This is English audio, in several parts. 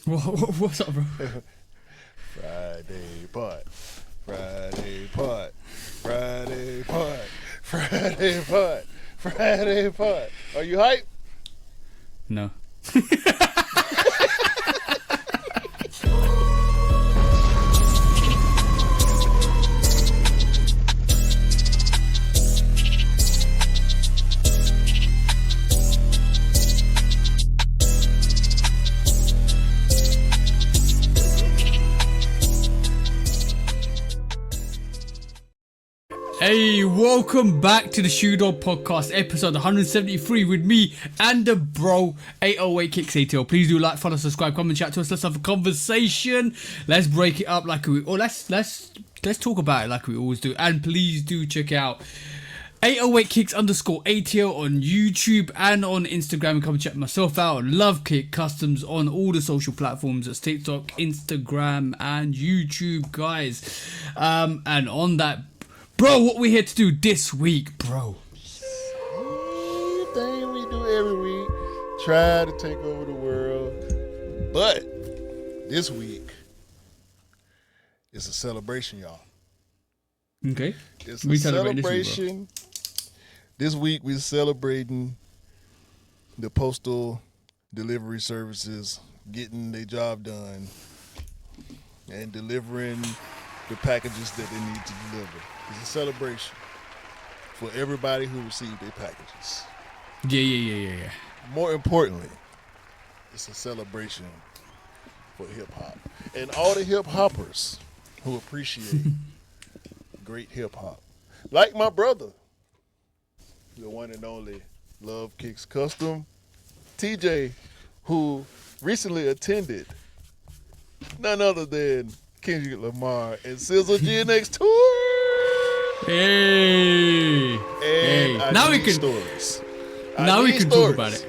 What's up, bro? Friday pot, Friday pot, Friday pot, Friday pot, Friday pot. Are you hype? No. Hey, welcome back to the Shoe Dog Podcast, episode 173 with me and the bro 808 Kicks ATL. Please do like, follow, subscribe, comment, chat to us. Let's have a conversation. Let's break it up like let's talk about it like we always do. And please do check out 808 Kicks _ATL on YouTube and on Instagram. Come check myself out. Love Kick Customs on all the social platforms. It's TikTok, Instagram, and YouTube, guys. And on that, bro, what we here to do this week, bro? Same thing we do every week. Try to take over the world. But this week is a celebration, y'all. Okay. It's a celebration. This week we're celebrating the postal delivery services getting their job done and delivering the packages that they need to deliver. It's a celebration for everybody who received their packages. Yeah. More importantly, it's a celebration for hip-hop. And all the hip-hoppers who appreciate great hip-hop. Like my brother, the one and only Love Kicks Custom, TJ, who recently attended none other than Kendrick Lamar and SZA GNX tour. Hey. And Now we can stories. Now we can talk about it.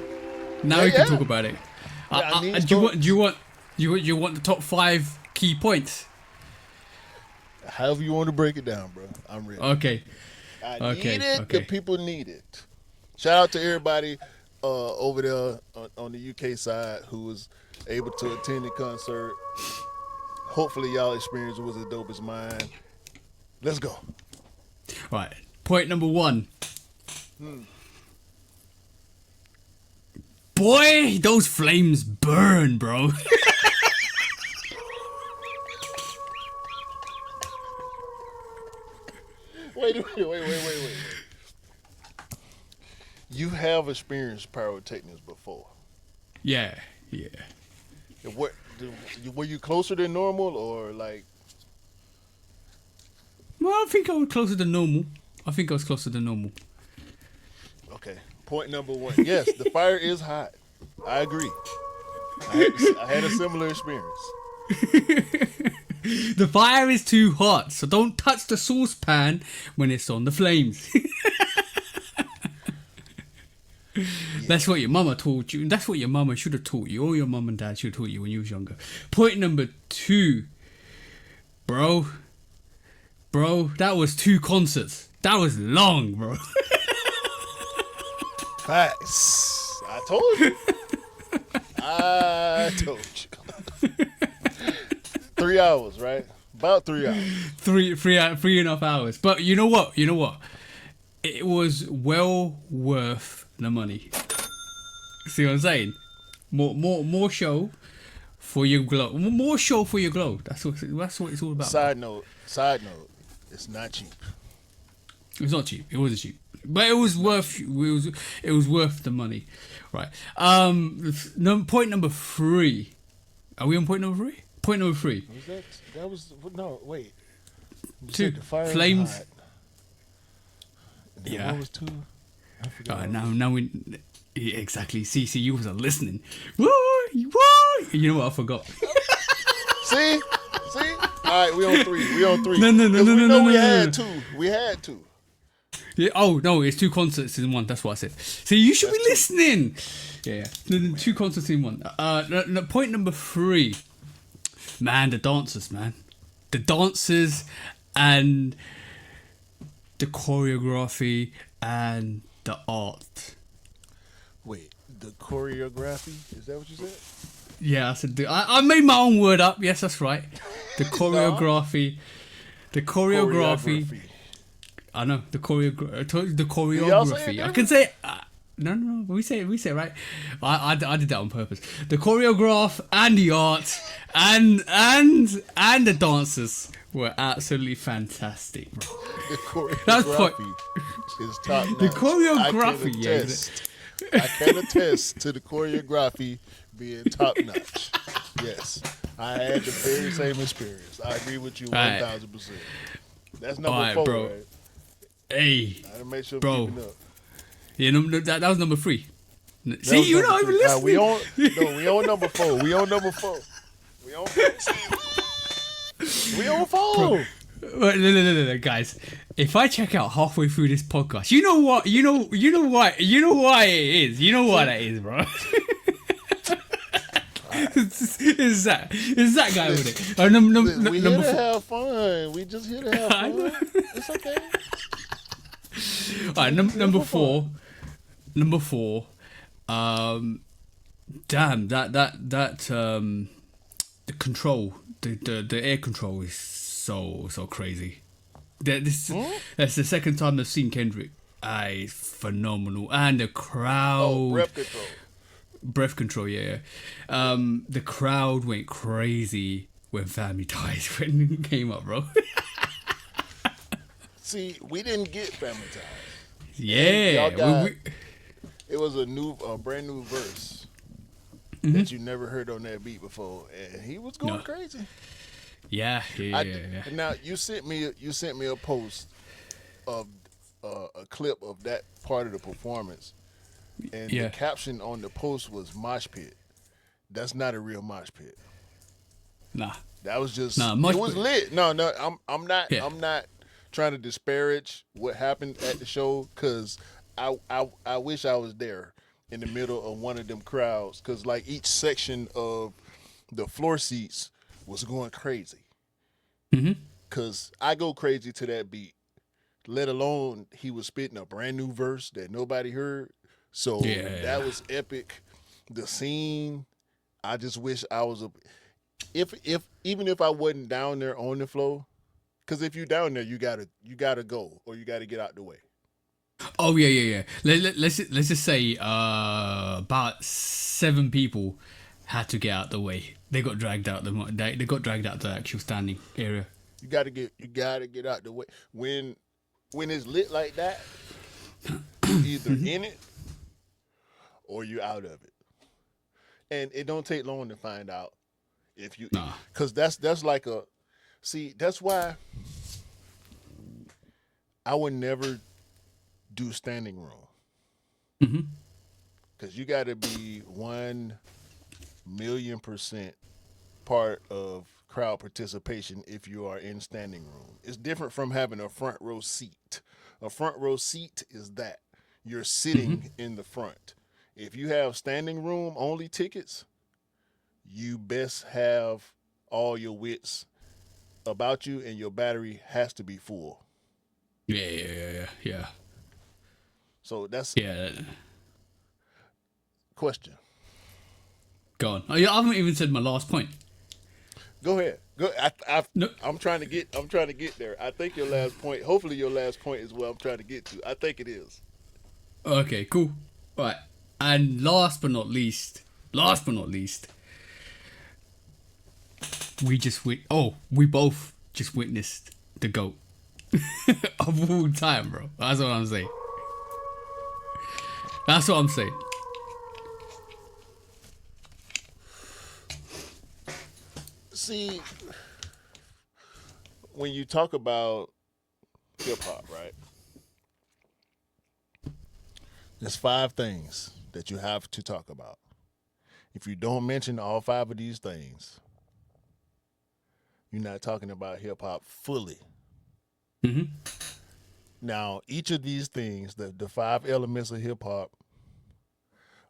Now we can talk about it. Do you want the top 5 key points? However you want to break it down, bro. I'm ready. Okay. I need it. The people need it. Shout out to everybody over there on the UK side who was able to attend the concert. Hopefully y'all experience was as dope as mine. Let's go. Right. Point number 1. Boy, those flames burn, bro. Wait. You have experienced pyrotechnics before. Yeah. What were you closer than normal or like? Well, I think I was closer than normal. Okay. Point number 1. Yes, the fire is hot. I agree. I had a similar experience. The fire is too hot, so don't touch the saucepan when it's on the flames. Yeah. That's what your mama taught you. That's what your mama should have taught you, or your mum and dad should have taught you when you was younger. Point number 2. Bro, that was 2 concerts. That was long, bro. Facts. I told you. 3 hours, right? About 3 hours. Three and a half hours. But you know what? It was well worth the money. See what I'm saying? More show for your glow. More show for your glow. That's what it's all about. Side note. It's not cheap. It's not cheap. It wasn't cheap. But it was worth the money. Right. Point number 3. Are we on point number 3? Point number 3. No, wait. You 2. said the fire Flames. hot. Yeah. What was 2? I forgot. Now we exactly. See, you wasn't listening. Woo! You know what? I forgot. See. All right, we on 3. No. We had 2. Yeah, oh no, it's 2 concerts in 1. That's what I said. See, you should be listening. Yeah. 2 concerts in 1. Point number 3. Man, the dancers, and the choreography and the art. Wait, the choreography? Is that what you said? Yeah, I said I made my own word up. Yes, that's right. The choreography. The choreography. I know the Do y'all say it choreography. I can different? say no. We say it right. I did that on purpose. The choreograph and the art and the dancers were absolutely fantastic, bro. The That's point. choreography is top notch. The choreography, I can attest to the choreography being top notch. Yes, I had the very same experience. I agree with you 1,000%. That's number 4, bro. right? Hey, I gotta make sure bro. I'm keeping up. Yeah, that was number 3. That See, was you're number not even 3. listening. We on number 4. We on number 4. We on 4. Wait, no, guys. If I check out halfway through this podcast, you know what? You know why it is. You know why that is, bro. It's that guy with it. We here to have fun. We just here to have fun. It's okay. All right, number 4. Number 4. Damn, the control, the air control is so crazy. That's the second time I've seen Kendrick. It's phenomenal, and the crowd. Oh, breath control. Breath control, yeah. The crowd went crazy when Family Ties came up, bro. See, we didn't get Family Ties. Yeah, it was a brand new verse that you never heard on that beat before, and he was going crazy. Yeah. Now you sent me a post of a clip of that part of the performance, and the caption on the post was "mosh pit." That's not a real mosh pit. Nah, that was just it was pit. lit. No, I'm not. Yeah. I'm not trying to disparage what happened at the show, because I wish I was there in the middle of one of them crowds, because like each section of the floor seats was going crazy. Because I go crazy to that beat, let alone he was spitting a brand new verse that nobody heard. So that was epic. The scene, I just wish I was even if I wasn't down there on the floor, because if you're down there, you gotta go, or you gotta get out the way. Oh yeah. Let's just say about 7 people had to get out the way. They got dragged out they got dragged out the actual standing area. You gotta get out the way when it's lit like that. You're either in it or you out of it, and it don't take long to find out if you. Because that's like that's why I would never do standing room. Because you got to be 1,000,000% part of crowd participation if you are in standing room. It's different from having a front row seat. A front row seat is that you're sitting in the front. If you have standing room only tickets, you best have all your wits about you, and your battery has to be full. Yeah. So that's question. Go on. Oh, yeah, I haven't even said my last point. Go ahead. Go. No. I'm trying to get there. I think your last point. Hopefully, your last point is what I'm trying to get to. I think it is. Okay. Cool. Right. And last but not least, we both just witnessed the GOAT of all time, bro. That's what I'm saying. See, when you talk about hip hop, right? There's 5 things that you have to talk about. If you don't mention all 5 of these things, you're not talking about hip hop fully. Now, each of these things, the 5 elements of hip hop,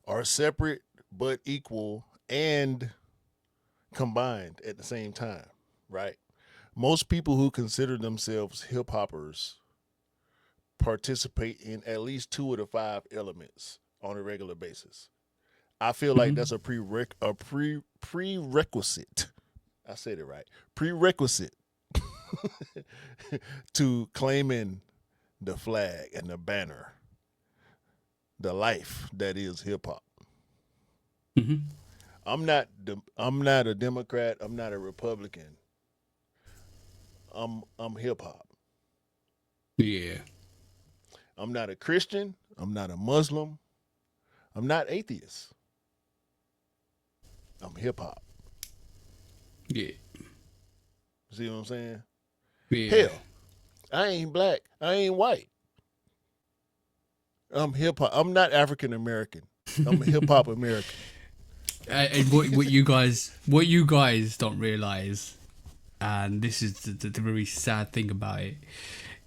are separate but equal and combined at the same time, right? Most people who consider themselves hip hoppers participate in at least 2 of the 5 elements on a regular basis. I feel like that's a prerequisite. I said it right. Prerequisite to claiming the flag and the banner, the life that is hip hop. Mm-hmm. I'm not a Democrat. I'm not a Republican. I'm hip hop. Yeah. I'm not a Christian. I'm not a Muslim. I'm not atheist. I'm hip hop. Yeah. See what I'm saying? Yeah. Hell, I ain't black. I ain't white. I'm hip hop. I'm not African American. I'm hip hop American. And what you guys don't realize, and this is the very sad thing about it,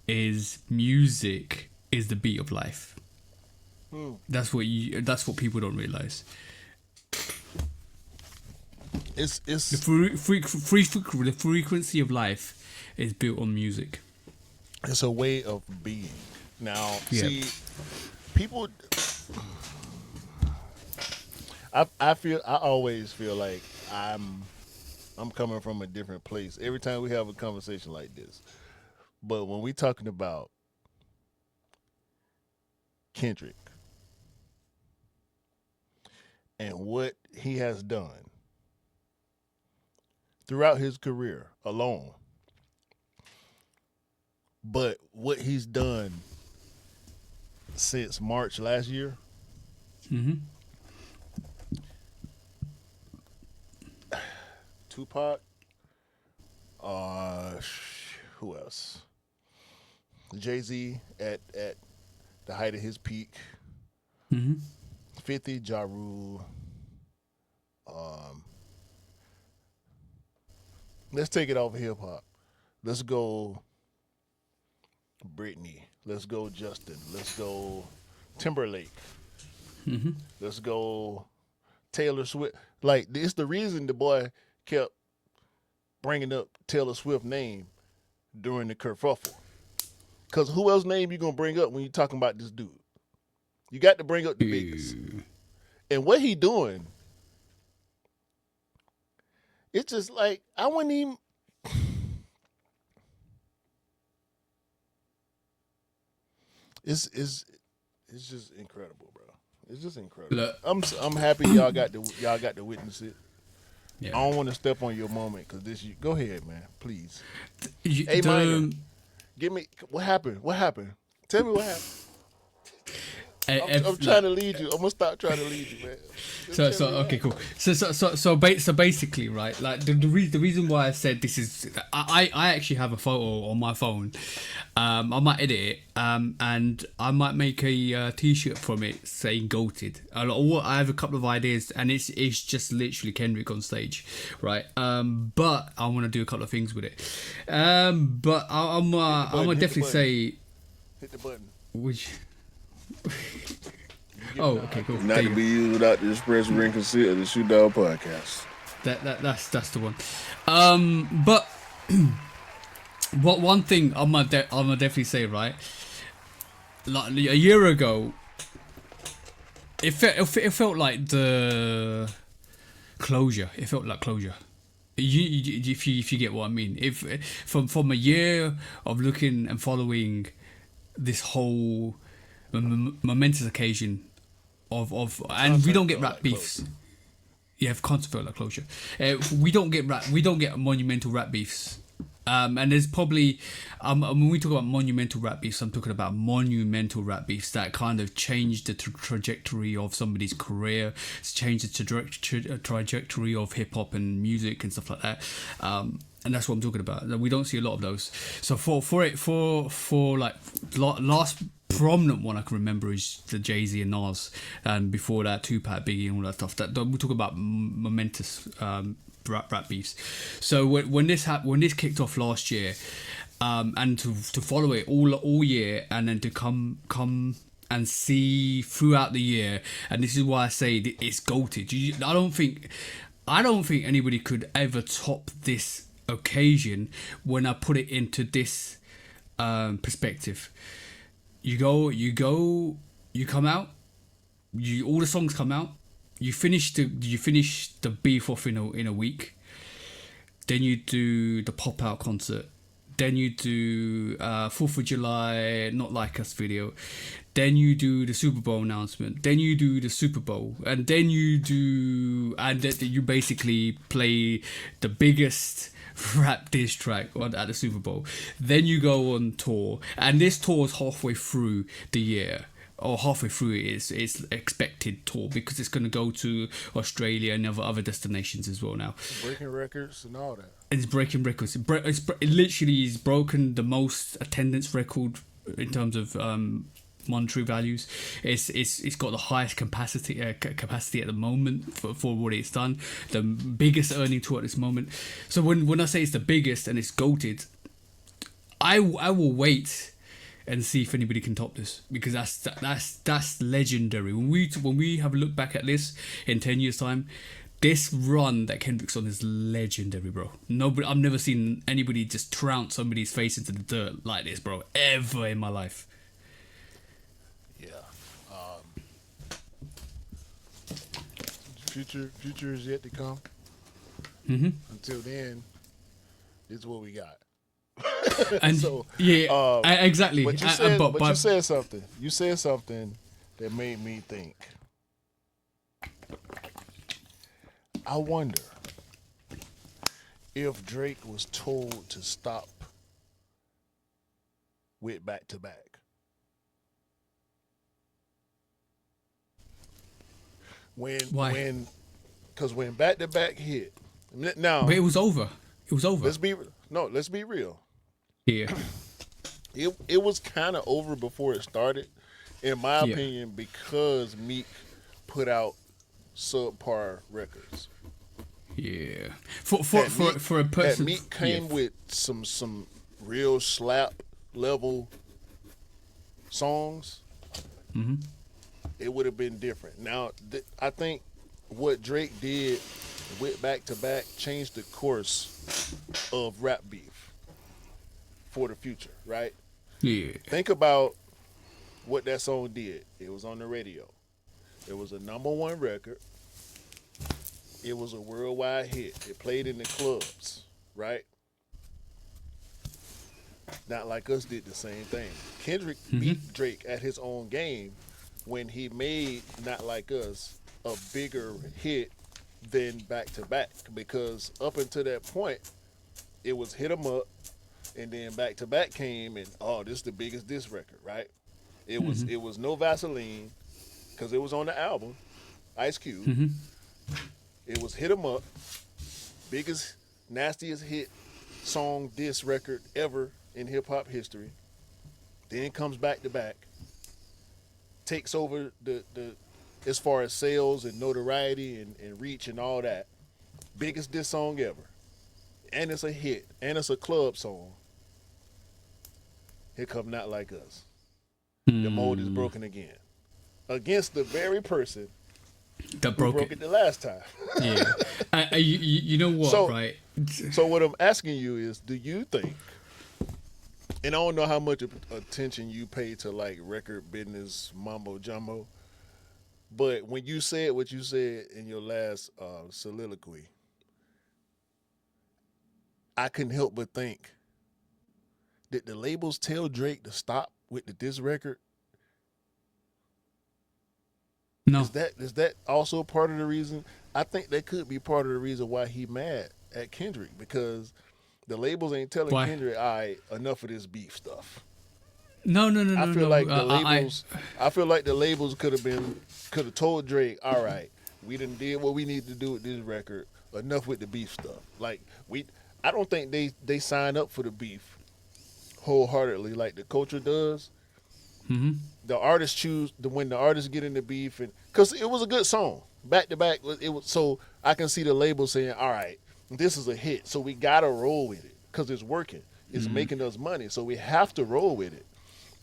is music is the beat of life. That's what people don't realize. It's The frequency of life is built on music. It's a way of being. Now, Yeah. see, people. I always feel like I'm coming from a different place every time we have a conversation like this. But when we talking about Kendrick and what he has done throughout his career alone, but what he's done since March last year, Tupac, who else? Jay-Z at the height of his peak. 50, Ja Rule. Let's take it off of hip hop. Let's go Britney. Let's go Justin. Let's go Timberlake. Let's go Taylor Swift. Like, it's the reason the boy kept bringing up Taylor Swift's name during the kerfuffle. Because who else name you going to bring up when you're talking about this dude? You got to bring up the biggest. And what he doing, it's just like, I wouldn't even... It's just incredible, bro. It's just incredible. Look. I'm happy y'all got to witness it. Yeah. I don't want to step on your moment because this. Go ahead, man. Please. You, Hey, minor, give me what happened. What happened? Tell me what happened. I'm trying to lead you. I'm gonna stop trying to lead you, man. So okay, cool. So basically, right? Like the reason why I said this is, I actually have a photo on my phone. I might edit it, and I might make a t-shirt from it saying "Goated." I have a couple of ideas, and it's just literally Kendrick on stage, right? But I want to do a couple of things with it. But I'm gonna definitely say hit the button. which. Oh, okay, cool. Not to be used without the express written consent of the Shoot Dog Podcast. That's the one. But what one thing I'm gonna definitely say, right? Like a year ago, it felt like the closure. It felt like closure. If you get what I mean. If from a year of looking and following this whole momentous occasion of and we don't get rap beefs. Yeah, concert felt like closure. We don't get monumental rap beefs. And there's probably when we talk about monumental rap beefs, I'm talking about monumental rap beefs that kind of changed the trajectory of somebody's career, it's changed the trajectory of hip hop and music and stuff like that. And that's what I'm talking about. We don't see a lot of those. So for like last prominent one I can remember is the Jay-Z and Nas, and before that Tupac, Biggie, and all that stuff. That we talk about momentous rap beefs. So when this kicked off last year, and to follow it all year, and then to come and see throughout the year, and this is why I say it's goated. I don't think anybody could ever top this occasion when I put it into this perspective. You come out, all the songs come out, you finish the beef off in a week. Then you do the pop out concert. Then you do 4th of July, Not Like Us video. Then you do the Super Bowl announcement. Then you do the Super Bowl. And then you you basically play the biggest rap diss track at the Super Bowl. Then you go on tour. And this tour is halfway through the year. Or halfway through its expected tour, because it's going to go to Australia and other destinations as well now. Breaking records and all that. It's breaking records. It literally is broken the most attendance record in terms of monetary values. It's got the highest capacity at the moment for what it's done. The biggest earning tour at this moment. So when I say it's the biggest and it's goated, I will wait and see if anybody can top this, because that's legendary. When we have a look back at this in 10 years time, this run that Kendrick's on is legendary, bro. Nobody, I've never seen anybody just trounce somebody's face into the dirt like this, bro, ever in my life. Yeah. Future is yet to come. Until then, this is what we got. And so, exactly. But you said something. You said something that made me think. I wonder if Drake was told to stop with back to back. Why? Because when back to back hit, now but it was over. It was over. Let's be real. Yeah. It was kind of over before it started, in my opinion, because Meek put out subpar records. Yeah. For a person, Meek came with some real slap level songs. It would have been different. Now, I think what Drake did with back to back changed the course of rap beef for the future, right? Yeah. Think about what that song did. It was on the radio. It was a #1 record. It was a worldwide hit. It played in the clubs, right? Not Like Us did the same thing. Kendrick beat Drake at his own game when he made Not Like Us a bigger hit than back to back, because up until that point, it was Hit 'Em Up, and then back to back came, and this is the biggest diss record, right? It was No Vaseline, because it was on the album, Ice Cube. It was Hit 'Em Up, biggest, nastiest hit song diss record ever in hip hop history. Then comes back to back, takes over the as far as sales and notoriety and reach and all that. Biggest diss song ever. And it's a hit. And it's a club song. Here come Not Like Us. The mold is broken again. Against the very person that broke it the last time. Yeah. You know what, right? So what I'm asking you is, do you think, and I don't know how much attention you pay to like record business mumbo jumbo, but when you said what you said in your last soliloquy, I couldn't help but think, did the labels tell Drake to stop with the diss record? No. Is that also part of the reason? I think that could be part of the reason why he mad at Kendrick, because the labels ain't telling Kendrick, all right, enough of this beef stuff. No. I feel like the labels could have told Drake, all right, we done did what we need to do with this record. Enough with the beef stuff. Like I don't think they sign up for the beef wholeheartedly like the culture does. The artists choose when the artists get in the beef, and because it was a good song back to back. It was, so I can see the label saying, all right, this is a hit, so we gotta roll with it because it's working. It's making us money, so we have to roll with it.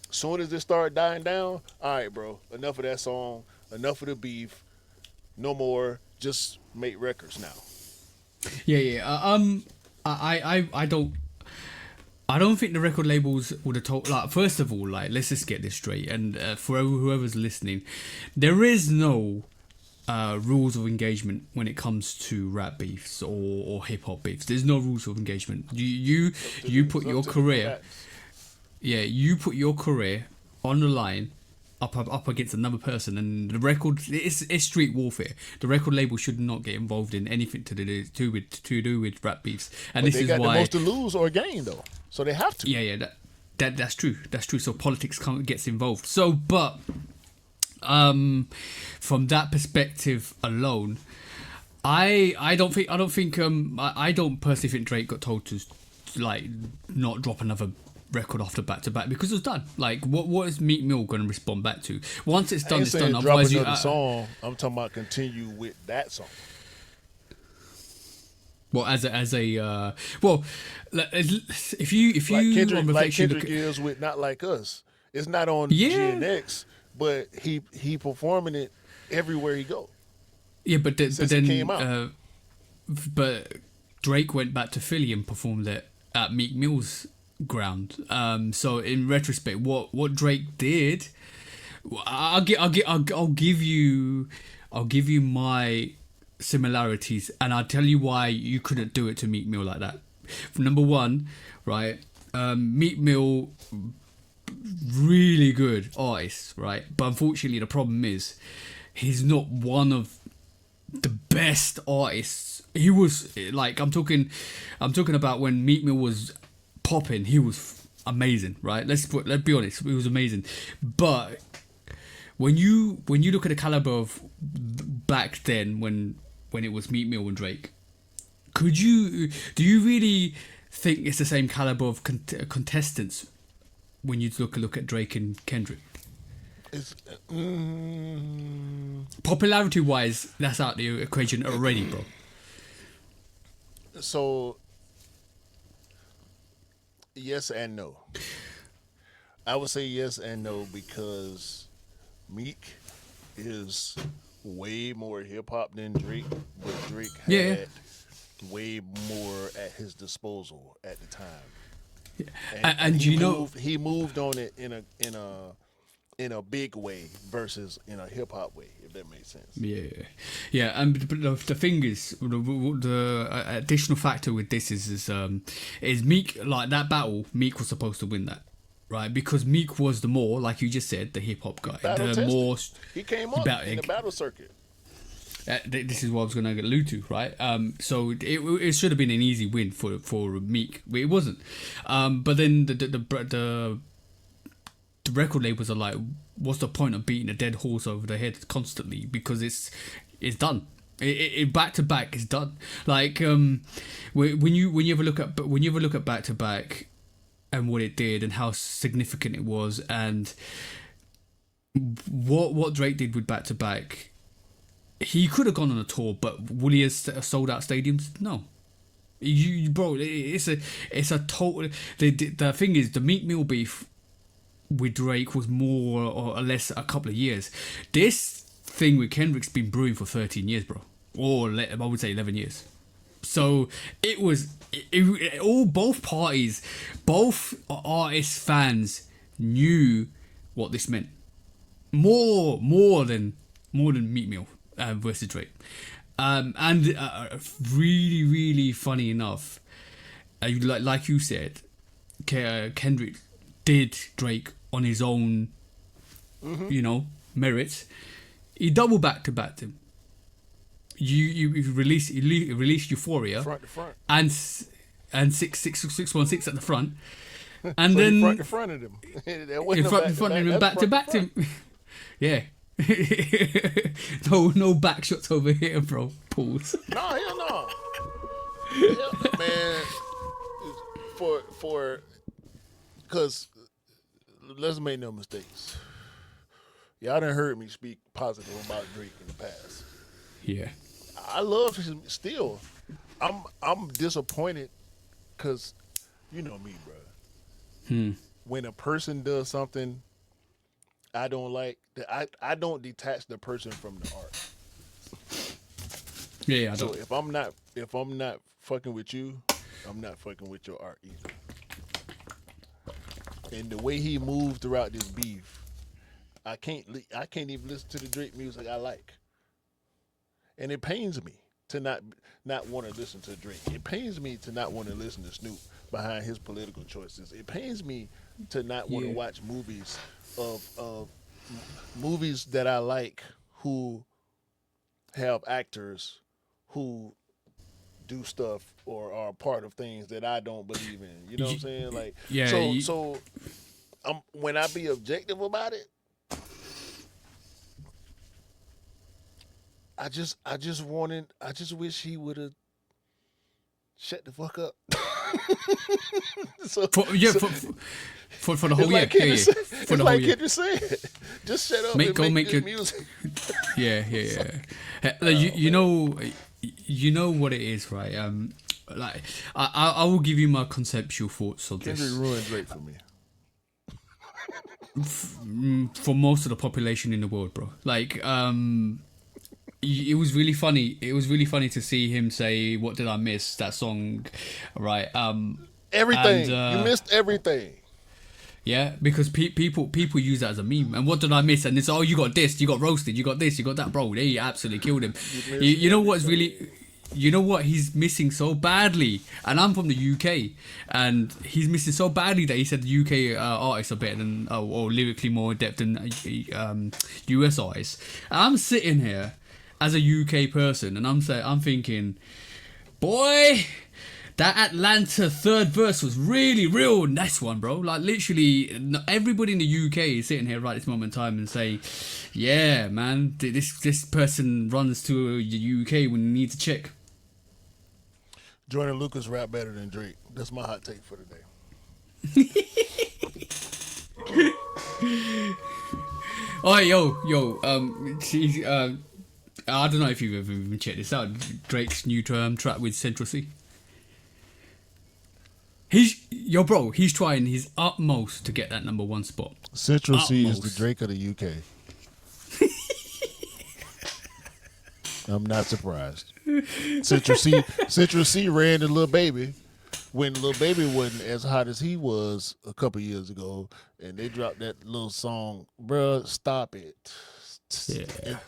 Soon as it start dying down, all right, bro, enough of that song, enough of the beef, no more. Just make records now. I don't think the record labels would have told. Like, first of all, like, let's just get this straight, and for whoever's listening, there is no rules of engagement when it comes to rap beefs or hip hop beefs. There's no rules of engagement. You put your career, you put your career on the line, up against another person, and the record it's street warfare. The record label should not get involved in anything to do with rap beefs, and But this is got why the most to lose or gain though, so they have to. That's true. So politics gets involved. So, but from that perspective alone, I don't personally think Drake got told to like not drop another record after back to back because it was done. Like, what is Meek Mill going to respond back to? Once it's done, it's done. Otherwise, drop another song. I'm talking about continue with that song. Well, if you like Kendrick is with Not Like Us. It's not on GNX, but he performing it everywhere he go. Yeah, but then came out. But Drake went back to Philly and performed it at Meek Mill's ground. So in retrospect, what Drake did, I'll give you my similarities, and I'll tell you why you couldn't do it to Meek Mill like that. Number one, right? Meek Mill, really good artist, right? But unfortunately, the problem is he's not one of the best artists. He was like, I'm talking about when Meek Mill was popping. He was amazing, right? Let's be honest, he was amazing. But when you look at the caliber of back then, when it was Meek Mill and Drake, do you really think it's the same caliber of contestants when you look at Drake and Kendrick? Popularity wise, that's out the equation already, bro. So yes and no. I would say yes and no because Meek is way more hip hop than Drake, but Drake had way more at his disposal at the time. Yeah. And he moved on it in a big way versus in a hip hop way, if that makes sense. Yeah. And the thing is, the additional factor with this is Meek, like that battle. Meek was supposed to win that, right? Because Meek was the more, like you just said, the hip hop guy. He came up in the battle circuit. This is what I was going to allude to, right? So it should have been an easy win for Meek, but it wasn't. But then the record labels are like, what's the point of beating a dead horse over the head constantly? Because it's done. It back to back is done. Like when you ever look at back to back and what it did and how significant it was and what Drake did with back to back. He could have gone on a tour, but will he have sold out stadiums? No. Bro, it's a total. The thing is, the Meek Mill beef with Drake was more or less a couple of years. This thing with Kendrick's been brewing for 13 years, bro, or I would say 11 years. So it was both parties, both artists, fans knew what this meant more than Meek Mill versus Drake. And really, really funny enough, like you said, Kendrick did Drake on his own, merits. He double back to backed him. You released Euphoria Front to front. and 616 at the front, and So then he front to front of him. in front of him, back to back him. Yeah. no back shots over here, bro. Pause. No, hell no. Hell, man, because let's make no mistakes. Y'all done heard me speak positive about Drake in the past. Yeah. I love him still. I'm disappointed because you know me, bro. When a person does something I don't like, I don't detach the person from the art. Yeah, I So don't. if I'm not fucking with you, I'm not fucking with your art either. And the way he moved throughout this beef, I can't even listen to the Drake music I like. and it pains me to not want to listen to Drake. It pains me to not want to listen to Snoop behind his political choices. It pains me to not want to watch movies of movies that I like who have actors who do stuff or are part of things that I don't believe in. You know what I'm saying? Like, so when I be objective about it, I just wish he would have shut the fuck up. For the whole year. It's like Kendrick said, just shut up and make good music. Yeah. You know what it is, right? Like I will give you my conceptual thoughts on this. Kendrick ruined Drake for me. For most of the population in the world, bro. Like, it was really funny. It was really funny to see him say, "What did I miss?" That song, right? Everything. You missed everything. Yeah, because people use that as a meme. And what did I miss? And it's, oh, you got dissed, you got roasted, you got this, you got that, bro. They absolutely killed him. You know what's really, you know what he's missing so badly? And I'm from the UK, and he's missing so badly that he said the UK artists are better than, or lyrically more in depth than US artists. And I'm sitting here as a UK person, and I'm thinking, boy, that Atlanta third verse was really real nice one, bro. Like, literally, everybody in the UK is sitting here right this moment in time and saying, yeah, man, this person runs to the UK when you need to check. Jordan Lucas rap better than Drake. That's my hot take for today. Oh, yo, I don't know if you've ever even checked this out. Drake's new track with Central C. He's trying his utmost to get that number one spot. Central C is the Drake of the UK. I'm not surprised. Central C ran to Lil Baby when Lil Baby wasn't as hot as he was a couple years ago, and they dropped that little song, bruh, stop it. Yeah.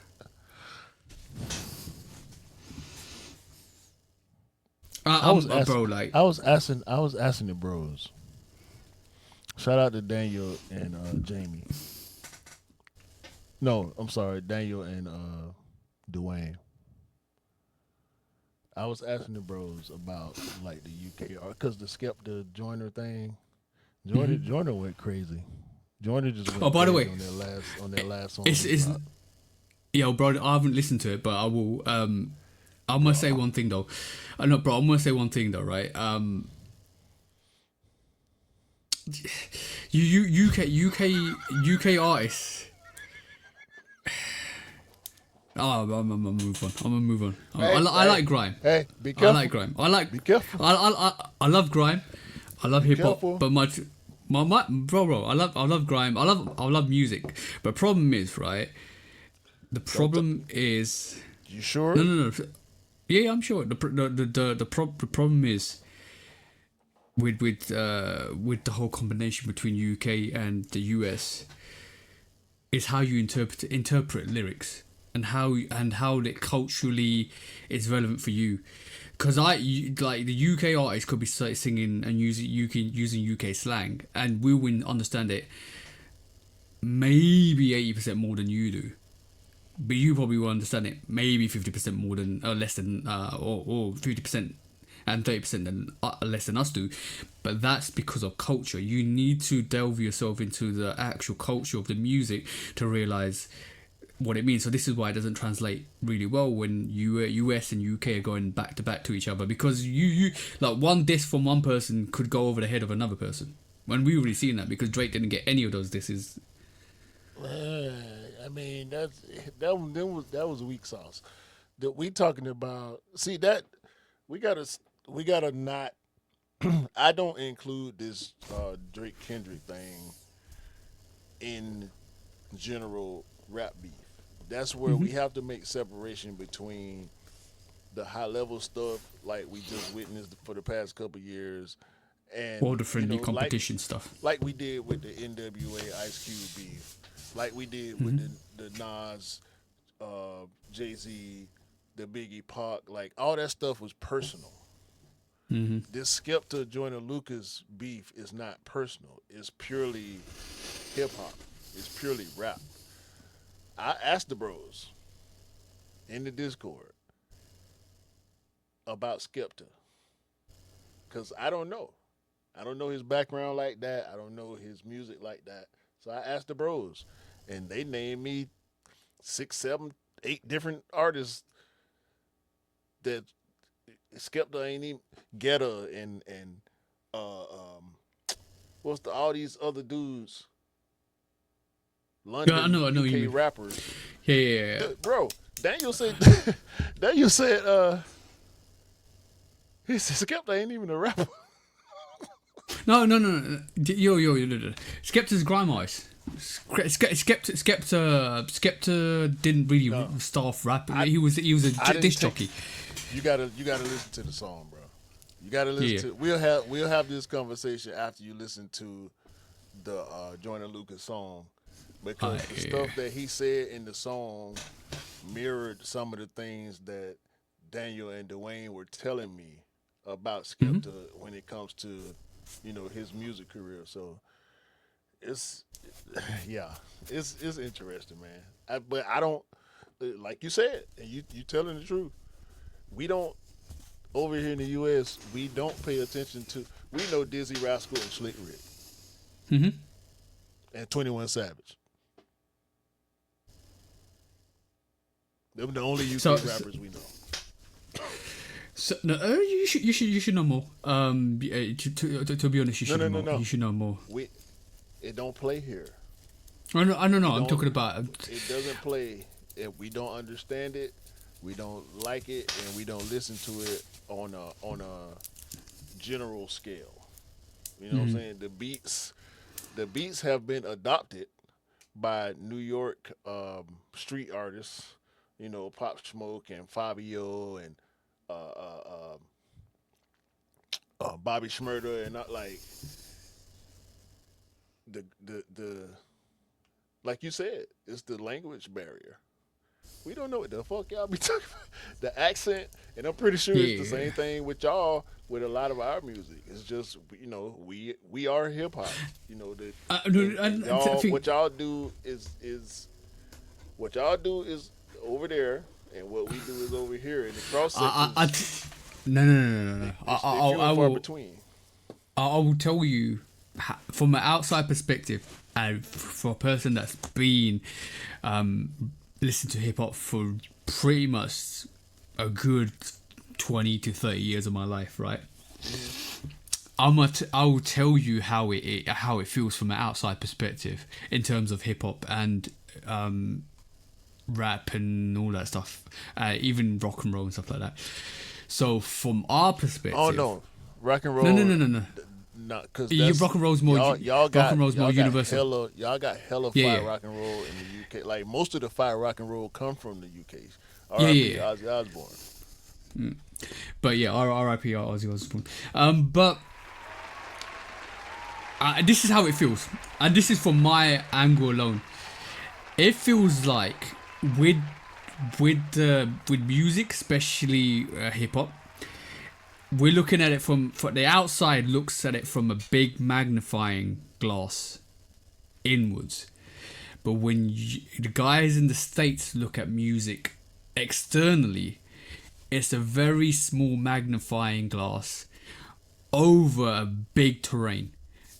I was asking the bros. Shout out to Daniel and Jamie. No, I'm sorry, Daniel and Dwayne. I was asking the bros about like the UK art because the Joyner thing. Joyner went crazy. Joyner just went by the way, on their last song. Yo, bro, I haven't listened to it, but I will. I'm gonna say one thing though. I'm gonna say one thing though, right? UK artists. Oh, I'm gonna move on. I like grime. Hey, be careful. I like grime. Be careful. I love grime. I love hip hop. Careful. But bro, I love grime. I love music. But problem is, right? The problem is. You sure? No. Yeah, I'm sure. The problem is with the whole combination between UK and the US is how you interpret lyrics and how it culturally is relevant for you. Because like the UK artist could be singing and using UK slang, and we will understand it maybe 80% more than you do. But you probably will understand it maybe 50% more than less than or 50% and 30% than less than us do. But that's because of culture. You need to delve yourself into the actual culture of the music to realize what it means. So this is why it doesn't translate really well when US and UK are going back to back to each other, because you like one diss from one person could go over the head of another person. When we already seen that, because Drake didn't get any of those disses. I mean, that was weak sauce. That we talking about. See that we gotta not. I don't include this Drake Kendrick thing in general rap beef. That's where we have to make separation between the high level stuff like we just witnessed for the past couple years, and all the friendly competition stuff, like we did with the NWA Ice Cube beef. Like we did with the Nas, Jay-Z, the Biggie Pac, like all that stuff was personal. This Skepta Joyner Lucas beef is not personal. It's purely hip hop. It's purely rap. I asked the bros in the Discord about Skepta because I don't know. I don't know his background like that. I don't know his music like that. So I asked the bros, and they named me 6, 7, 8 different artists that Skepta ain't even Guetta and what's all these other dudes? London, Yeah, I know what you UK mean. rappers. Yeah. Bro, Daniel said Daniel said he said Skepta ain't even a rapper. No. Yo. Skepta's grime artist. Skepta didn't really start off rapping. He was a disc jockey. You gotta listen to the song, bro. You gotta listen to. We'll have this conversation after you listen to the Joyner Lucas song, because the stuff that he said in the song mirrored some of the things that Daniel and Dwayne were telling me about Skepta when it comes to, his music career. So it's interesting, man. But I don't, like you said, and you telling the truth. We don't, over here in the U.S., we don't pay attention to. We know Dizzy Rascal and Slick Rick, and 21 Savage. They're the only UK rappers we know. So, no, you should know more. To be honest, you should know more. You should know more. It don't play here. I know. I'm talking about. It doesn't play. If we don't understand it, we don't like it, and we don't listen to it on a general scale. You know what I'm saying? The beats have been adopted by New York street artists. Pop Smoke and Fabio and Bobby Shmurda, and not like the like you said, it's the language barrier. We don't know what the fuck y'all be talking about. The accent, and I'm pretty sure it's the same thing with y'all with a lot of our music. It's just, we are hip hop. What y'all do is over there, and what we do is over here, and the cross section. No. I will. Between. I will tell you from an outside perspective, and for a person that's been listening to hip hop for pretty much a good 20 to 30 years of my life, right? I will tell you how it feels from an outside perspective in terms of hip hop and rap and all that stuff, even rock and roll and stuff like that. So from our perspective, no, rock and roll. No. No, because rock and roll's more universal. Y'all got hella fire rock and roll in the UK. Like most of the fire rock and roll come from the UK. R.I.P. Ozzy Osbourne. But yeah, R.I.P. Ozzy Osbourne. But this is how it feels, and this is from my angle alone. It feels like with music, especially hip hop, we're looking at it from the outside. Looks at it from a big magnifying glass inwards, but when the guys in the States look at music externally, it's a very small magnifying glass over a big terrain.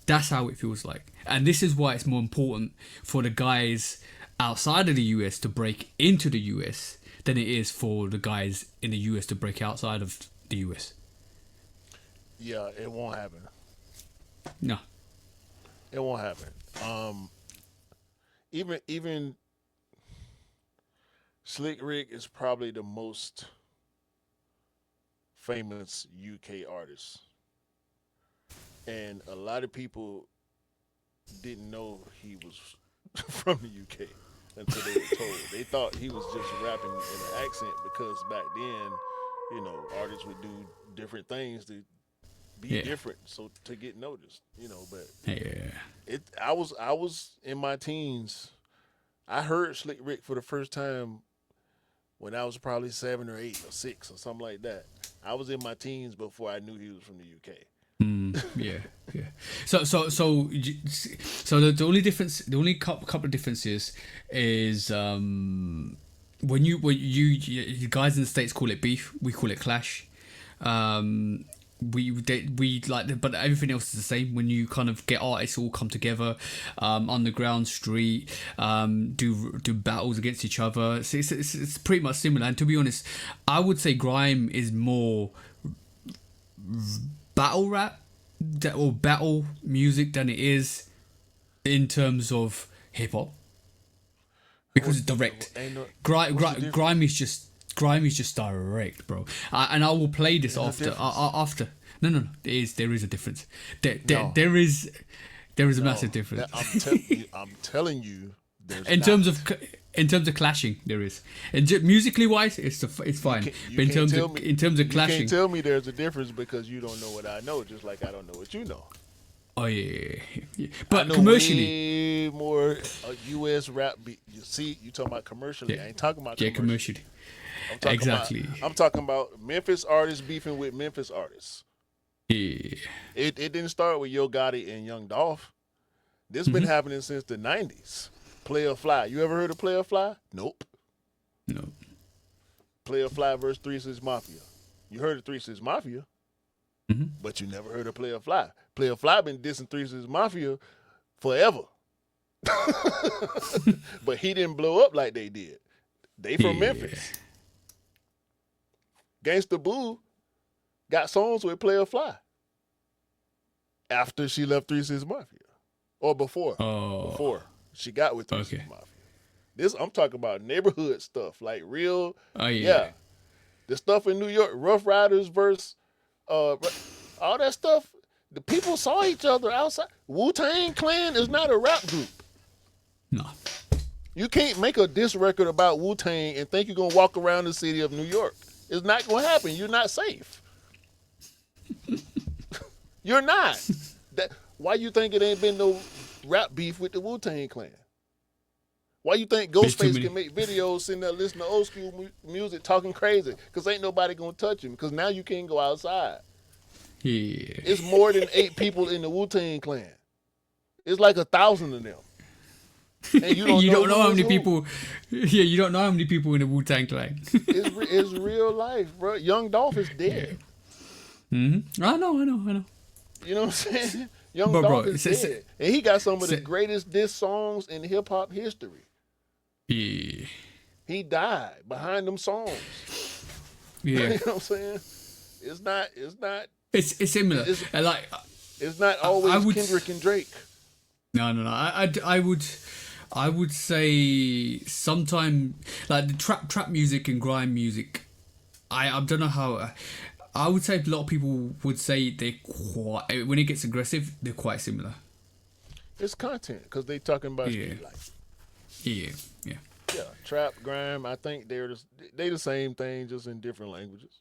That's how it feels like, and this is why it's more important for the guys outside of the US to break into the US than it is for the guys in the US to break outside of the US. Yeah, it won't happen. No, it won't happen. Even Slick Rick is probably the most famous UK artist, and a lot of people didn't know he was from the UK until they were told. They thought he was just rapping in an accent because back then, artists would do different things to be different, so to get noticed, but I was in my teens. I heard Slick Rick for the first time when I was probably 7 or 8 or 6 or something like that. I was in my teens before I knew he was from the UK. Yeah. So the only difference, the only couple of differences is when you guys in the States call it beef, we call it clash. We like, but everything else is the same. When you kind of get artists all come together, underground, street, do battles against each other. It's pretty much similar. And to be honest, I would say grime is more battle rap or battle music than it is in terms of hip hop, because it's direct. Grime is just direct, bro. And I will play this after. No. There is a difference. There is a massive difference. I'm telling you. In terms of clashing, there is. And musically wise, it's fine. But in terms of clashing, you can't tell me there's a difference because you don't know what I know, just like I don't know what you know. Oh yeah. But I know commercially, way more U.S. rap. You see, you talking about commercially. Yeah. I ain't talking about commercially. Exactly. I'm talking about Memphis artists beefing with Memphis artists. Yeah. It didn't start with Yo Gotti and Young Dolph. This been happening since the 90s. Player Fly. You ever heard of Player Fly? Nope. No. Player Fly versus 3 6 Mafia. You heard of 3 6 Mafia, but you never heard of Player Fly. Player Fly been dissing 3 6 Mafia forever. But he didn't blow up like they did. They from Memphis. Gangsta Boo got songs with Player Fly after she left 3 6 Mafia. Or before. Before she got with 3 6 Mafia. This, I'm talking about neighborhood stuff, like real. The stuff in New York, Rough Riders versus all that stuff. The people saw each other outside. Wu-Tang Clan is not a rap group. No. You can't make a diss record about Wu-Tang and think you're gonna walk around the city of New York. It's not gonna happen. You're not safe. You're not. Why you think it ain't been no rap beef with the Wu-Tang Clan? Why you think Ghostface can make videos sitting there listening to old school music talking crazy? Because ain't nobody going to touch him. Because now you can't go outside. Yeah. It's more than 8 people in the Wu-Tang Clan. It's like 1,000 of them. And you don't know how many people. Yeah, you don't know how many people in the Wu-Tang Clan. It's real life, bro. Young Dolph is dead. I know. You know what I'm saying? Young Dolph is dead. And he got some of the greatest diss songs in hip-hop history. Yeah. He died behind them songs. Yeah. You know what I'm saying? It's not. It's similar. It's not always Kendrick and Drake. No. I would say sometime like the trap music and grime music. I don't know how. I would say a lot of people would say when it gets aggressive, they're quite similar. It's content because they talking about street life. Yeah. Yeah, trap, grime. I think they the same thing, just in different languages.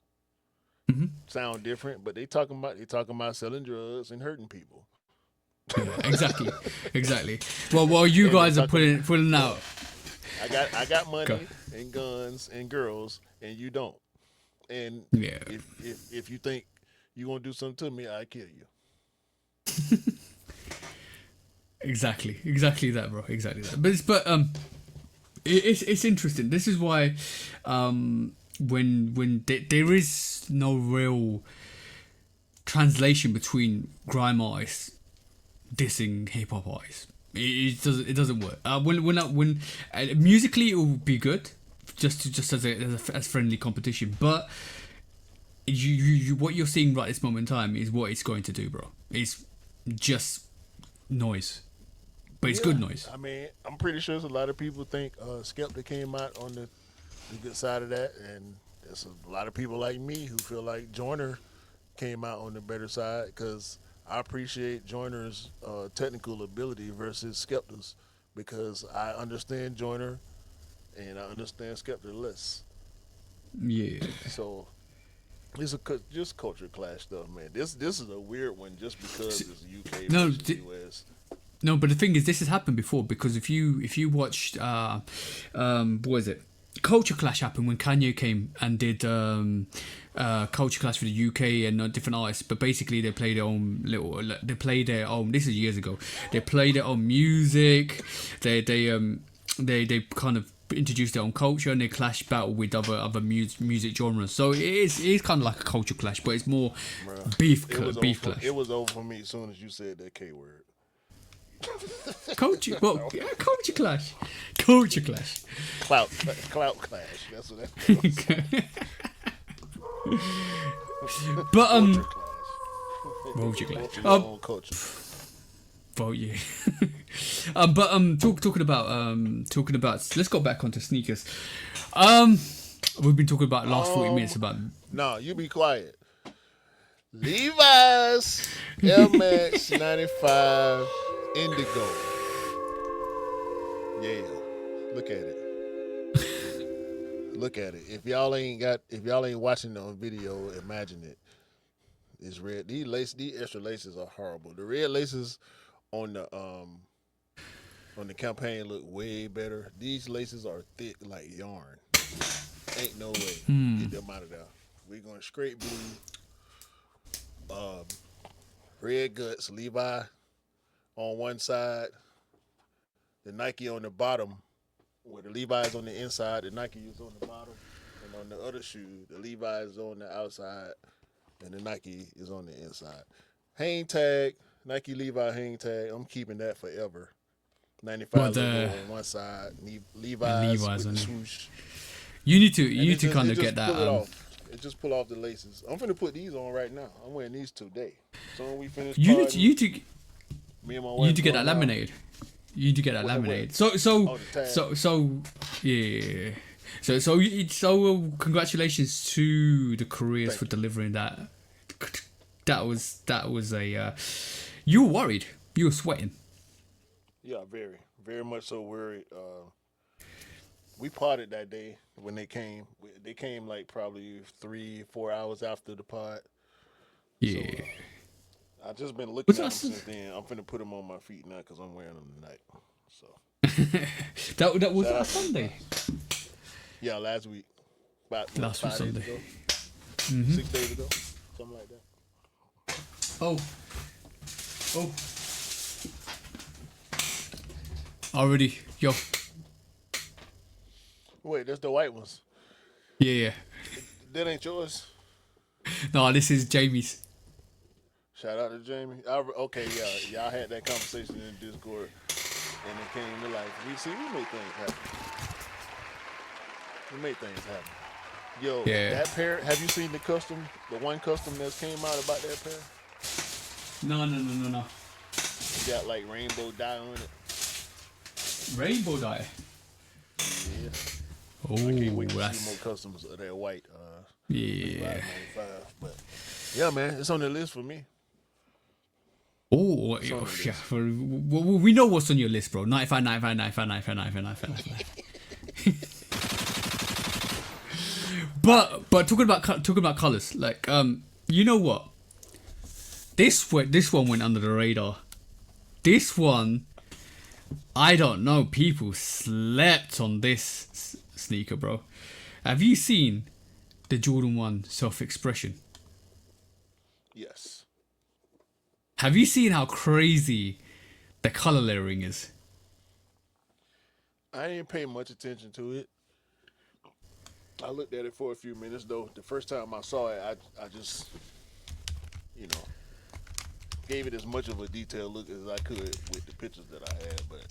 Sound different, but they talking about selling drugs and hurting people. Yeah, exactly. Well, while you guys are pulling out, I got money and guns and girls, and you don't. And if you think you gonna do something to me, I kill you. Exactly that, bro. Exactly that. But it's interesting. This is why when there is no real translation between grime artists dissing hip hop artists. It doesn't work. When musically it will be good, just as friendly competition. But you what you're seeing right this moment in time is what it's going to do, bro. It's just noise, but it's good noise. I mean, I'm pretty sure there's a lot of people think Skepta came out on the good side of that, and there's a lot of people like me who feel like Joyner came out on the better side because I appreciate Joyner's technical ability versus Skepta's because I understand Joyner and I understand Skepta less. Yeah. So it's just culture clash stuff, man. This is a weird one just because it's UK versus US. No, but the thing is, this has happened before because if you watched, what is it? culture clash happened when Kanye came and did culture clash for the UK and different artists, but basically they play their own this is years ago, they play their own music, they kind of introduce their own culture and they clash battle with other music genres. So it is kind of like a culture clash, but it's more beef clash. It was over for me as soon as you said that K word. Culture clash. Clout clash. That's what that was. But Culture clash. clash. Own culture. Well, yeah. But talking about let's go back onto sneakers. We've been talking about last 40 minutes about. No, you be quiet. Levi's Air Max 95 Indigo. Yeah, look at it. Look at it. If y'all ain't watching it on video, imagine it. It's red. These extra laces are horrible. The red laces on the campaign look way better. These laces are thick like yarn. Ain't no way. Get them out of there. We're going straight blue. Red guts, Levi on one side, the Nike on the bottom, where the Levi is on the inside, the Nike is on the bottom, and on the other shoe, the Levi is on the outside, and the Nike is on the inside. Hang tag, Nike Levi hang tag, I'm keeping that forever. 95 logo on one side, Levi's with the swoosh. You need to kind of get that. It just pull off the laces. I'm finna put these on right now. I'm wearing these today. So when we finish, you need to get that out. laminated. You need to get that laminated. So yeah. So congratulations to the couriers for delivering that. That was a. You were worried. You were sweating. Yeah, very much so worried. We parted that day when they came. They came like probably 3-4 hours after the pod. Yeah. So, I've just been looking at them since then. I'm finna put them on my feet now because I'm wearing them tonight. So that was last Sunday. Yeah, last week. About last week 5 days Sunday. ago. 6 days ago, something like that. Oh. Already, yo. Wait, that's the white ones. Yeah. That ain't yours. No, this is Jamie's. Shout out to Jamie. Y'all had that conversation in Discord, and it came to life. We make things happen. Yo, that pair. Have you seen the one custom that came out about that pair? No. It got like rainbow dye on it. Rainbow dye. Yeah. Oh, I can't wait to see more customs of that white. Yeah. 95, but yeah, man, it's on the list for me. Oh, yeah. We know what's on your list, bro. 95. But talking about colors, like you know what? This one went under the radar. This one, I don't know. People slept on this sneaker, bro. Have you seen the Jordan 1 self-expression? Yes. Have you seen how crazy the color layering is? I didn't pay much attention to it. I looked at it for a few minutes though. The first time I saw it, I just, gave it as much of a detailed look as I could with the pictures that I had, but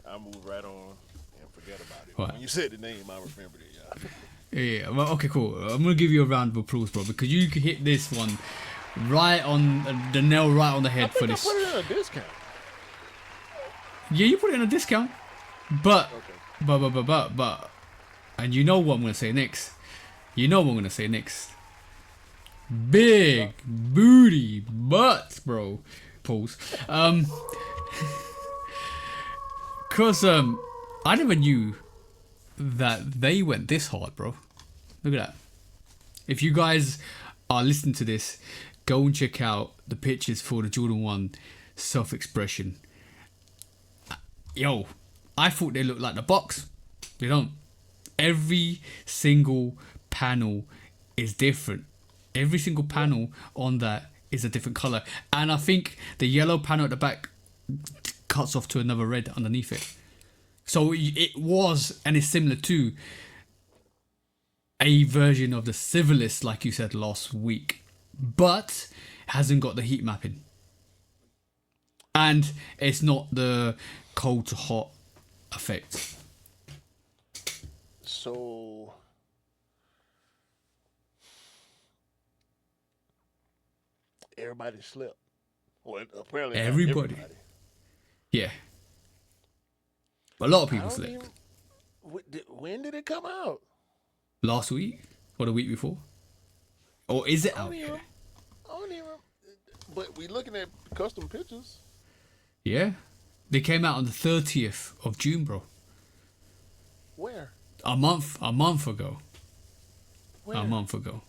I moved right on and forget about it. What? When you said the name, I remembered it, yeah. Yeah, well, okay, cool. I'm gonna give you a round of applause, bro, because you could hit this one right on the nail, right on the head for this. I put it in a discount. Yeah, you put it in a discount, but, and you know what I'm gonna say next. Big booty butts, bro. Pause. Cause I never knew that they went this hard, bro. Look at that. If you guys are listening to this, go and check out the pictures for the Jordan 1 self-expression. Yo, I thought they looked like the box. They don't. every single panel is different. Every single panel on that is a different color, and I think the yellow panel at the back cuts off to another red underneath it. So it was, and it's similar to a version of the Civilist, like you said last week, but hasn't got the heat mapping, and it's not the cold to hot effect. So everybody slept. Well, apparently not Everybody. Yeah. A lot of people slept. When did it come out? Last week or the week before, or is it out? I don't even. But we looking at custom pictures. Yeah, they came out on the 30th of June, bro. Where? A month ago. Where? A month ago.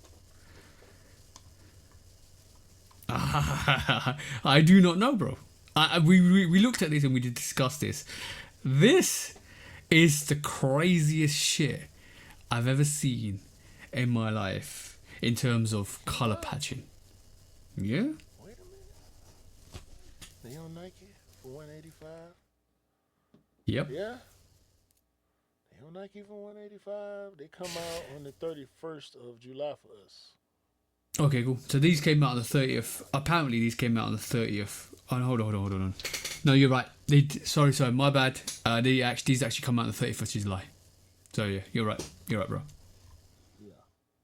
I do not know, bro. We looked at this and we did discuss this. This is the craziest shit I've ever seen in my life in terms of color patching. Yeah. Wait a minute. They on Nike for $185. Yep. Yeah. They on Nike for $185. They come out on the 31st of July for us. Okay, cool. So these came out on the 30th. Apparently, these came out on the 30th. Oh, hold on. No, you're right. Sorry, my bad. These actually come out on the 31st of July. So yeah, you're right, bro. Yeah.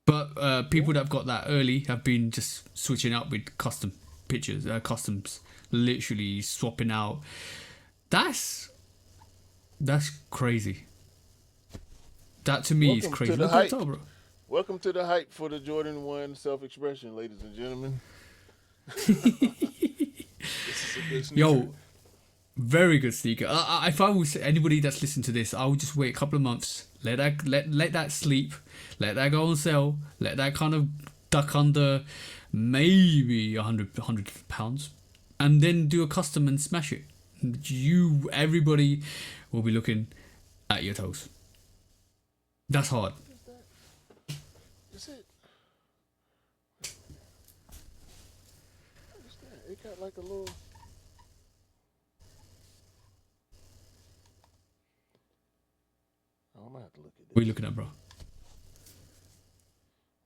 But people that have got that early have been just switching up with custom pictures, customs, literally swapping out. That's crazy. That to me is crazy. Look at that, bro. Welcome to the hype for the Jordan 1 self-expression, ladies and gentlemen. Yo, very good sneaker. If I was anybody that's listening to this, I would just wait a couple of months, let that sleep, let that go on sale, let that kind of duck under maybe £100, and then do a custom and smash it. Everybody will be looking at your toes. That's hard. Is it? What is that? It got like a little. I'm gonna have to look at this. What are you looking at, bro?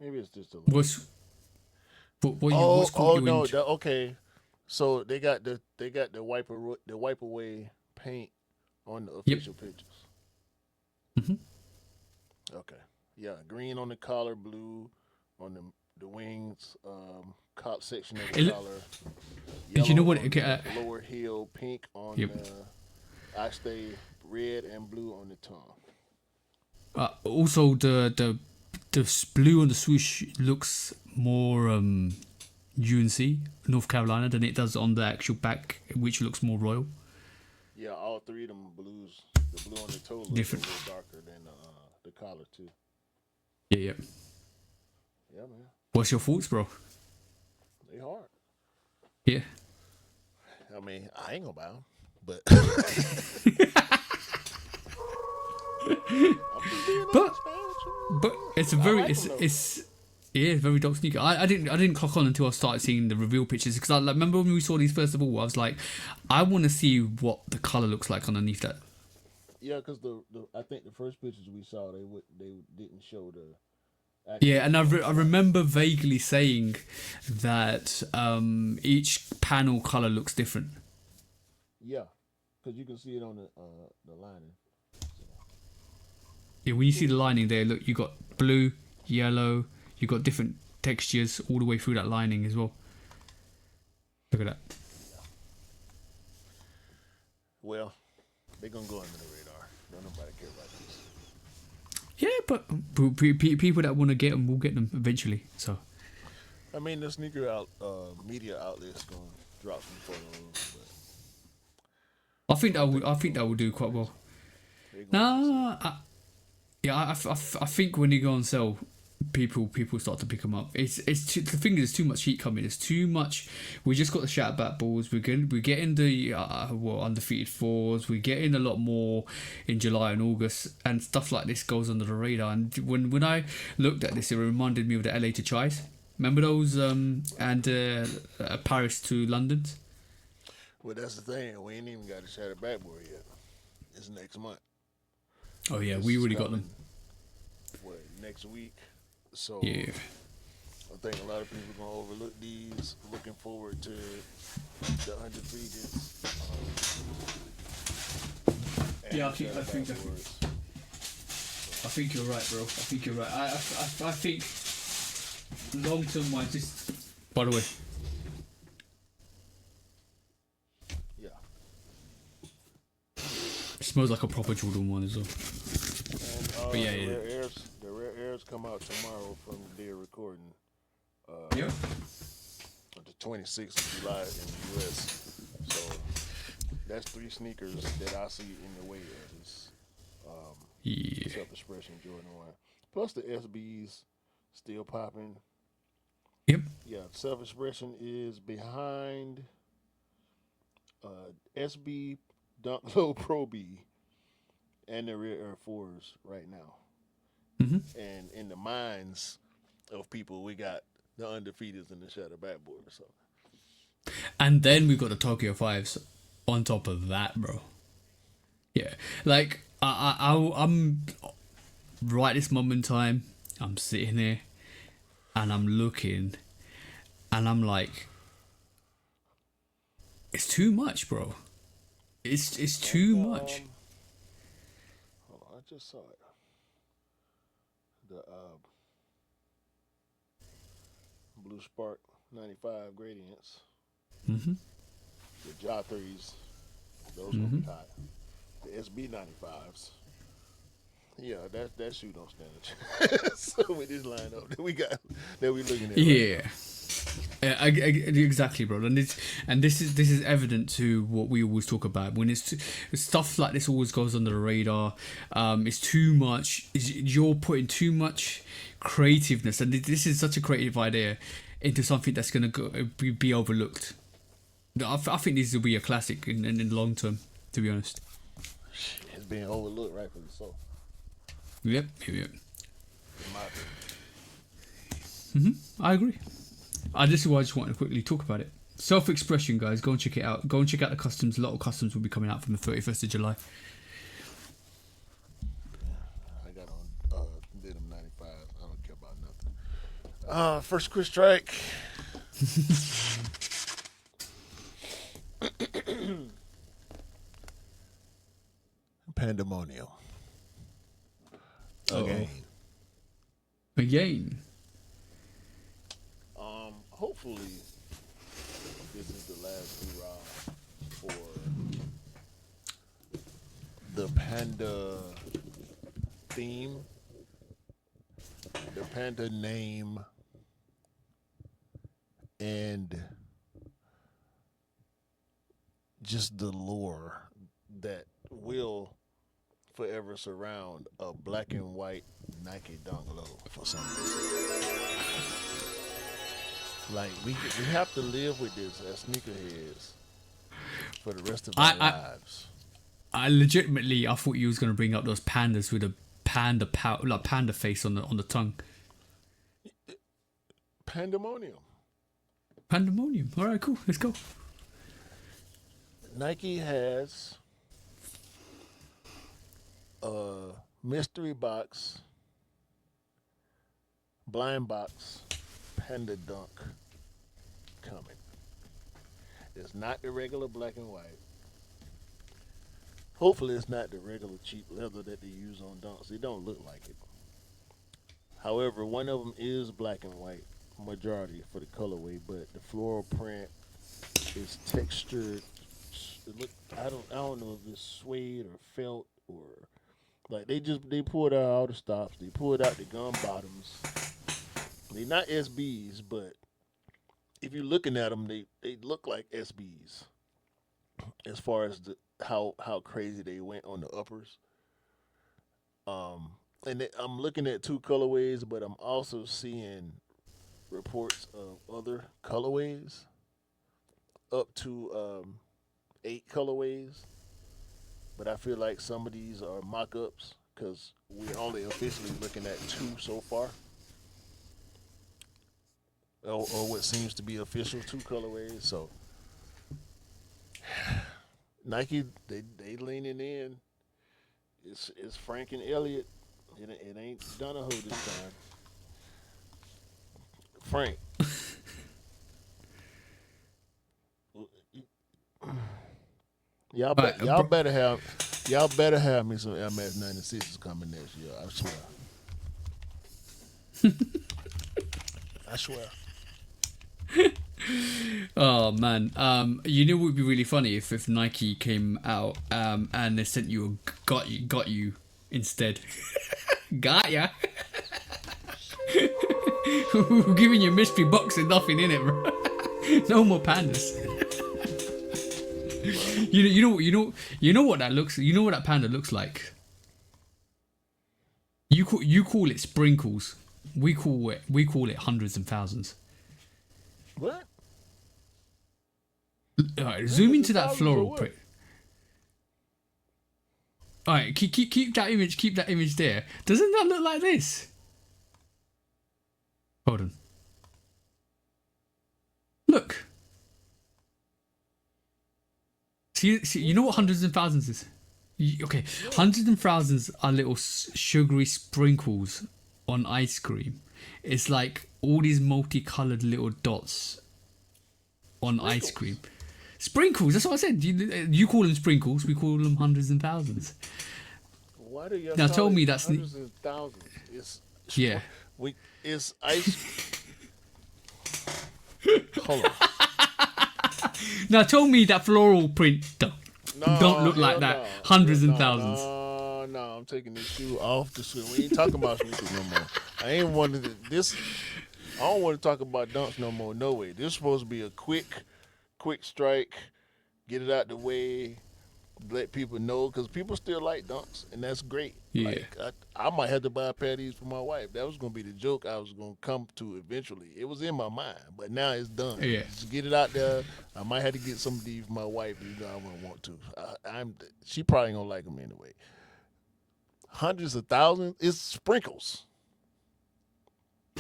Maybe it's just a. What's caught you in? Okay. So they got the wipe away paint on the official pictures. Mhm. Okay. Yeah, green on the collar, blue on the wings, section of the collar. And you know what? On the lower heel, pink on the I stay, red and blue on the tongue. Also, the blue on the swoosh looks more UNC, North Carolina, than it does on the actual back, which looks more royal. Yeah, all three of them blues. The blue on the toe looks different, a little darker than the collar too. Yeah. Yeah, man. What's your thoughts, bro? They hard. Yeah. I mean, I ain't gonna buy them, but. but it's a very very dope sneaker. I didn't clock on until I started seeing the reveal pictures, because I remember when we saw these first of all, I was like, I want to see what the color looks like underneath that. Yeah, because I think the first pictures we saw, they didn't show the. Yeah, and I remember vaguely saying that each panel color looks different. Yeah, because you can see it on the lining. Yeah, when you see the lining there, look, you got blue, yellow, you got different textures all the way through that lining as well. Look at that. Well, they're gonna go under the radar. Don't nobody care about this. Yeah, but people that want to get them will get them eventually. So, I mean, the sneaker media outlet's gonna drop some photos, but I think that will do quite well. I think when they go on sale, people start to pick them up. The thing is, there's too much heat coming. There's too much. We just got the shatter back balls. We're getting the undefeated fours. We're getting a lot more in July and August, and stuff like this goes under the radar. And when I looked at this, it reminded me of the LA to Chais. Remember those? Paris to London. Well, that's the thing. We ain't even got a shatter backboard yet. It's next month. Oh yeah, This we is already got coming, them. What, next week? So Yeah. I think a lot of people are gonna overlook these. Looking forward to the undefeated. Yeah, I think you're right, bro. I think you're right. I think long term wise, this. By the way. Yeah. It smells like a proper Jordan one as well. And But yeah, the rare airs come out tomorrow from the day of recording. Yep. The 26th of July in the U.S. So that's 3 sneakers that I see in the way of this Yeah. self-expression Jordan 1. Plus the SBs still popping. Yep. Yeah, self-expression is behind SB Dunk Low Pro B and the Rare Air 4s right now. Mm-hmm. And in the minds of people, we got the undefeateds and the shatter backboard. So And then we got the Tokyo 5s on top of that, bro. Yeah. Like, I'm right this moment in time, I'm sitting here and I'm looking and I'm like, it's too much, bro. It's too much. Hold on, I just saw it. The Blue Spark 95 gradients. Mm-hmm. The Ja 3s, those gonna be hot. The SB 95s. Yeah, that shoe don't stand a chance. So with this lineup that we got, that we looking at. Yeah. Right now. Yeah, exactly, bro. And this is evident to what we always talk about. When it's stuff like this always goes under the radar. It's too much. You're putting too much creativeness, and this is such a creative idea, into something that's gonna be overlooked. I think this will be a classic in the long term. To be honest. It's being overlooked, rightfully so. Yep. In my opinion. I agree. This is why I just wanted to quickly talk about it. Self-expression, guys. Go and check it out. Go and check out the customs. A lot of customs will be coming out from the 31st of July. I got on Denim 95. I don't care about nothing. First quick strike. Pandamonium. Again. Hopefully, this is the last hurrah for the Panda theme, the Panda name, and just the lore that will forever surround a black and white Nike Dunk Low for some reason. Like we have to live with this as sneakerheads for the rest of our lives. I legitimately, I thought you was gonna bring up those pandas with a panda face on the tongue. Pandamonium. Pandamonium. All right, cool. Let's go. Nike has a mystery box, blind box, Panda Dunk coming. It's not the regular black and white. Hopefully it's not the regular cheap leather that they use on dunks. It don't look like it. However, one of them is black and white, majority for the colorway, but the floral print is textured. I don't know if it's suede or felt or like they pulled out all the stops. They pulled out the gum bottoms. They're not SBs, but if you're looking at them, they look like SBs. As far as how crazy they went on the uppers, I'm looking at two colorways, but I'm also seeing reports of other colorways up to 8 colorways. But I feel like some of these are mock-ups because we're only officially looking at two so far, or what seems to be official two colorways. So Nike, they leaning in. It's Frank and Elliott. It ain't Donahoe this time. Frank, Alright, y'all better have me some MS 96s coming next year. I swear. I swear. Oh man, you know what would be really funny if Nike came out and they sent you a got you instead. Got ya. Giving you a mystery box and nothing in it, bro. No more pandas. You know what that looks. You know what that panda looks like. You call it sprinkles. We call it hundreds and thousands. What? Alright, zoom into that Thousands floral or what? print. Alright, keep that image. Keep that image there. Doesn't that look like this? Hold on. Look. See, you know what hundreds and thousands is? Okay, hundreds and thousands are little sugary sprinkles on ice cream. It's like all these multicolored little dots on ice cream. Sprinkles, that's what I said. You call them sprinkles, we call them hundreds and thousands. Why do y'all Now call tell it me that's hundreds and thousands? Yeah. It's ice. Hold on. Now tell me that floral print don't look like that. Hundreds and thousands. No, I'm taking this shoe off the shoe. We ain't talking about sneakers no more. I ain't wanted this. I don't want to talk about dunks no more. No way. This is supposed to be a quick strike. Get it out the way. Let people know because people still like dunks, and that's great. Yeah. Like, I might have to buy a pair of these for my wife. That was gonna be the joke I was gonna come to eventually. It was in my mind, but now it's done. Yeah. Just get it out there. I might have to get some of these for my wife. You know, I wouldn't want to. She probably ain't gonna like them anyway. Hundreds of thousands. It's sprinkles.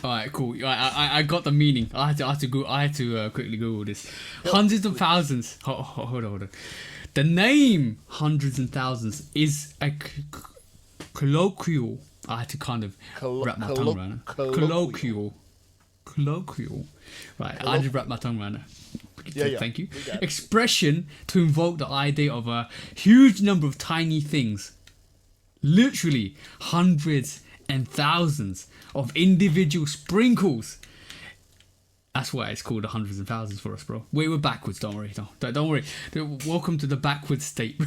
All right, cool. I got the meaning. I had to quickly Google this. Hundreds of thousands. Hold on. The name hundreds and thousands is a colloquial. I had to kind of wrap my tongue around it. Colloquial. Right, I just wrapped my tongue around it. Yeah. Thank you. We got it. Expression to invoke the idea of a huge number of tiny things. Literally hundreds and thousands of individual sprinkles. That's why it's called hundreds and thousands for us, bro. We're backwards, don't worry. Don't worry. Welcome to the backwards state, bro.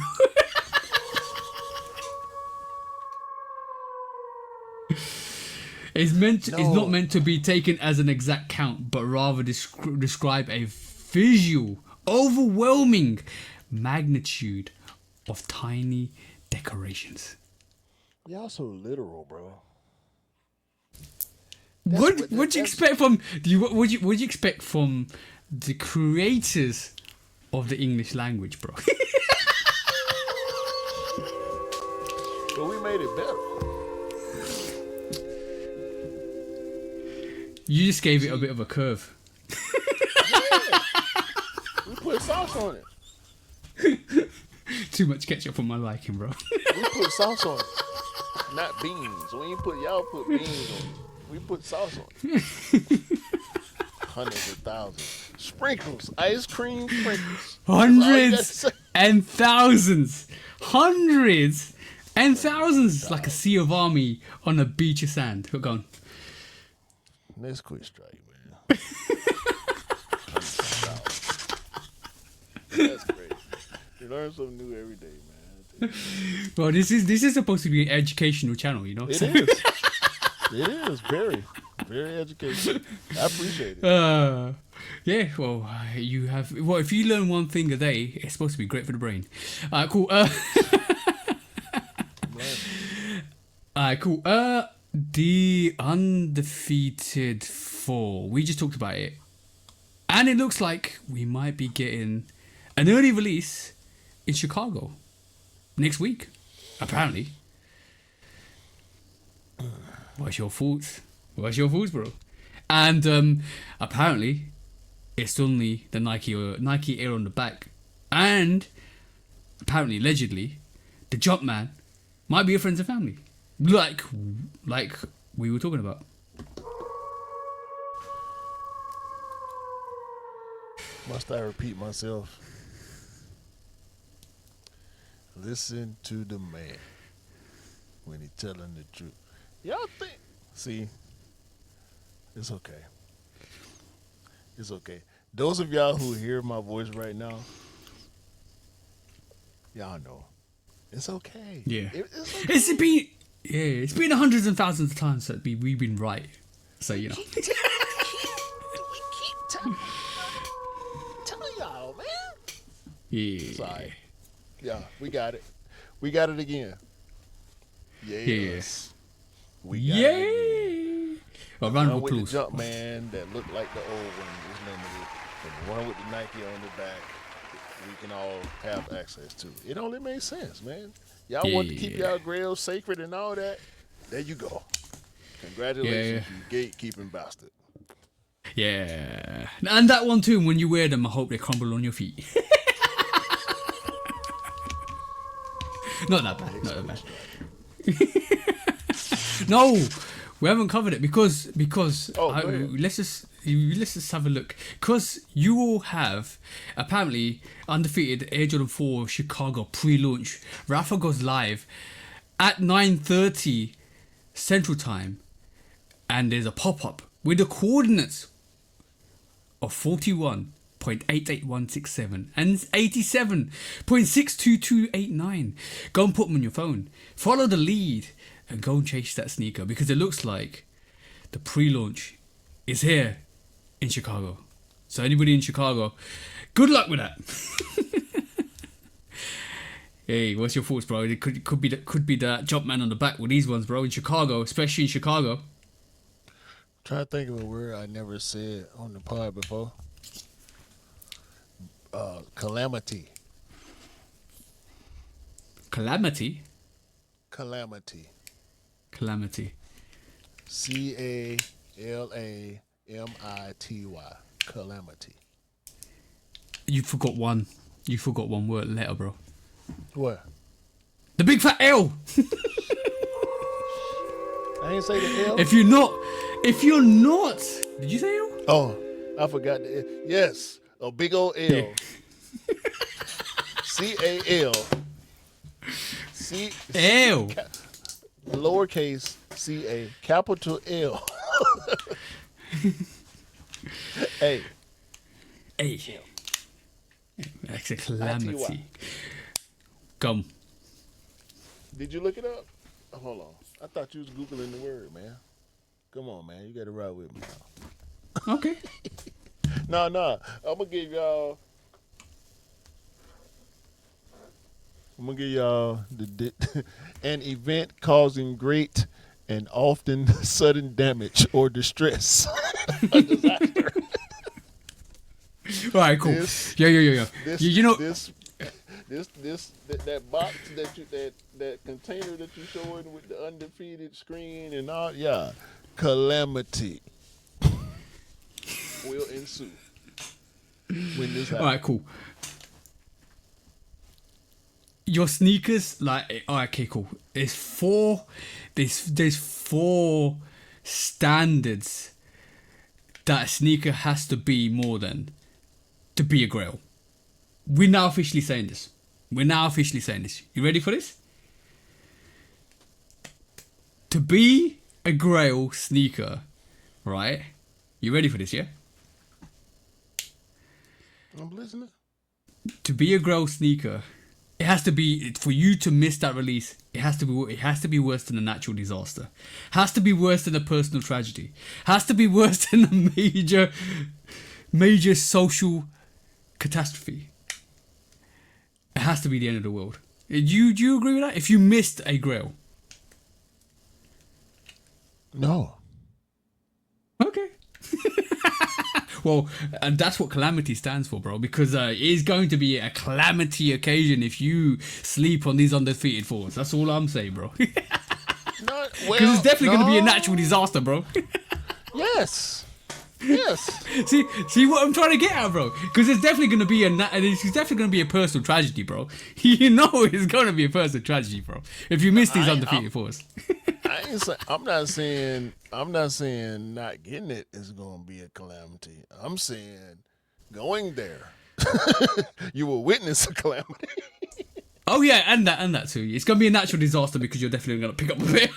It's not meant to be taken as an exact count, but rather describe a visual, overwhelming magnitude of tiny decorations. Y'all so literal, bro. What would you expect from what you expect from the creators of the English language, bro? But we made it better. You just gave it a bit of a curve. Yeah. We put sauce on it. Too much ketchup for my liking, bro. We put sauce on it. Not beans. Y'all put beans on it. We put sauce on it. Hundreds of thousands. Sprinkles. Ice cream sprinkles. Hundreds and thousands. Hundreds and thousands. It's like a sea of army on a beach of sand. Go on. Let's quick strike, man. That's great. You learn something new every day, man. Well, this is supposed to be an educational channel, you know? It is. It is very, very educational. I appreciate it. Yeah, well, if you learn one thing a day, it's supposed to be great for the brain. Cool. Alright, cool. The Undefeated 4. We just talked about it. And it looks like we might be getting an early release in Chicago next week, apparently. What's your thoughts? What's your thoughts, bro? And apparently, it's only the Nike Air on the back. And apparently, allegedly, the Jumpman might be a friends and family. Like we were talking about. Must I repeat myself? Listen to the man when he telling the truth. Y'all think? See, it's okay. It's okay. Those of y'all who hear my voice right now, y'all know it's okay. Yeah, it's okay. It's been hundreds and thousands of times that we've been right. So you know. We keep telling y'all, man. Yeah. Sorry. Yeah, we got it. We got it again. Yes. We got it again. A round of With the applause. jump man that looked like the old one is limited. The one with the Nike on the back, we can all have access to. It only makes sense, man. Y'all want to keep y'all grails sacred and all that. There you go. Congratulations, you gatekeeping bastard. Yeah. And that one too, when you wear them, I hope they crumble on your feet. Not that bad. Not that bad. No, we haven't covered it because let's just have a look, because you all have apparently Undefeated Air Jordan 4 Chicago pre-launch. Rafa goes live at 9:30 Central Time, and there's a pop-up with the coordinates of 41.88167 and 87.62289. Go and put them on your phone. Follow the lead and go and chase that sneaker, because it looks like the pre-launch is here in Chicago. So anybody in Chicago, good luck with that. Hey, what's your thoughts, bro? It could be that Jumpman on the back with these ones, bro, in Chicago, especially in Chicago. Try to think of a word I never said on the pod before. Calamity. Calamity. Calamity. Calamity. CALAMITY. Calamity. You forgot one word letter, bro. What? The big fat L. I ain't say the L. If you're not, did you say L? Oh, I forgot the L. Yes, a big old L. Yeah. CAL. L. Lowercase CA, capital L. A. That's a calamity. ITY. Come. Did you look it up? Oh, hold on. I thought you was Googling the word, man. Come on, man. You got to ride with me now. Okay. No. I'm going to give y'all an event causing great and often sudden damage or distress. A disaster. All right, cool. Yeah. That box that container that you showing with the undefeated screen and all, yeah, calamity will ensue when this happens. All right, cool. Your sneakers, like, all right, okay, cool. There's four standards that a sneaker has to be more than to be a grail. We're now officially saying this. You ready for this? To be a grail sneaker, right? You ready for this, yeah? I'm listening. To be a grail sneaker, it has to be, for you to miss that release, it has to be worse than a natural disaster. Has to be worse than a personal tragedy. Has to be worse than a major social catastrophe. It has to be the end of the world. Do you agree with that? If you missed a grail. No. Okay. Well, and that's what calamity stands for, bro. Because it is going to be a calamity occasion if you sleep on these undefeated fours. That's all I'm saying, bro. Because it's definitely going to be a natural disaster, bro. Yes. Yes. See what I'm trying to get at, bro? Because it's definitely going to be a personal tragedy, bro. You know it's going to be a personal tragedy, bro. If you miss these undefeated fours. I'm not saying not getting it is going to be a calamity. I'm saying going there, you will witness a calamity. Oh yeah, and that too. It's going to be a natural disaster because you're definitely going to pick up a bit.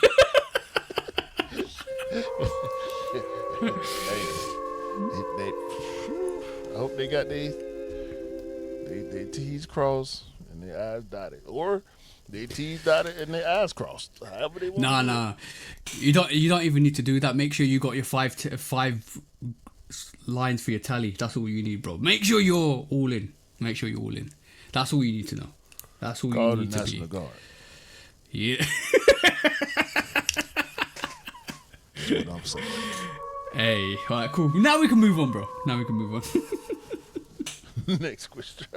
I hope they got they T's crossed and their I's dotted, or they T's dotted and their I's crossed. However they want. Nah. You don't even need to do that. Make sure you got your five lines for your tally. That's all you need, bro. Make sure you're all in. That's all you need to know. That's all you need to be. Guard. Yeah. That's what I'm saying. Hey, alright, cool. Now we can move on, bro. Next question.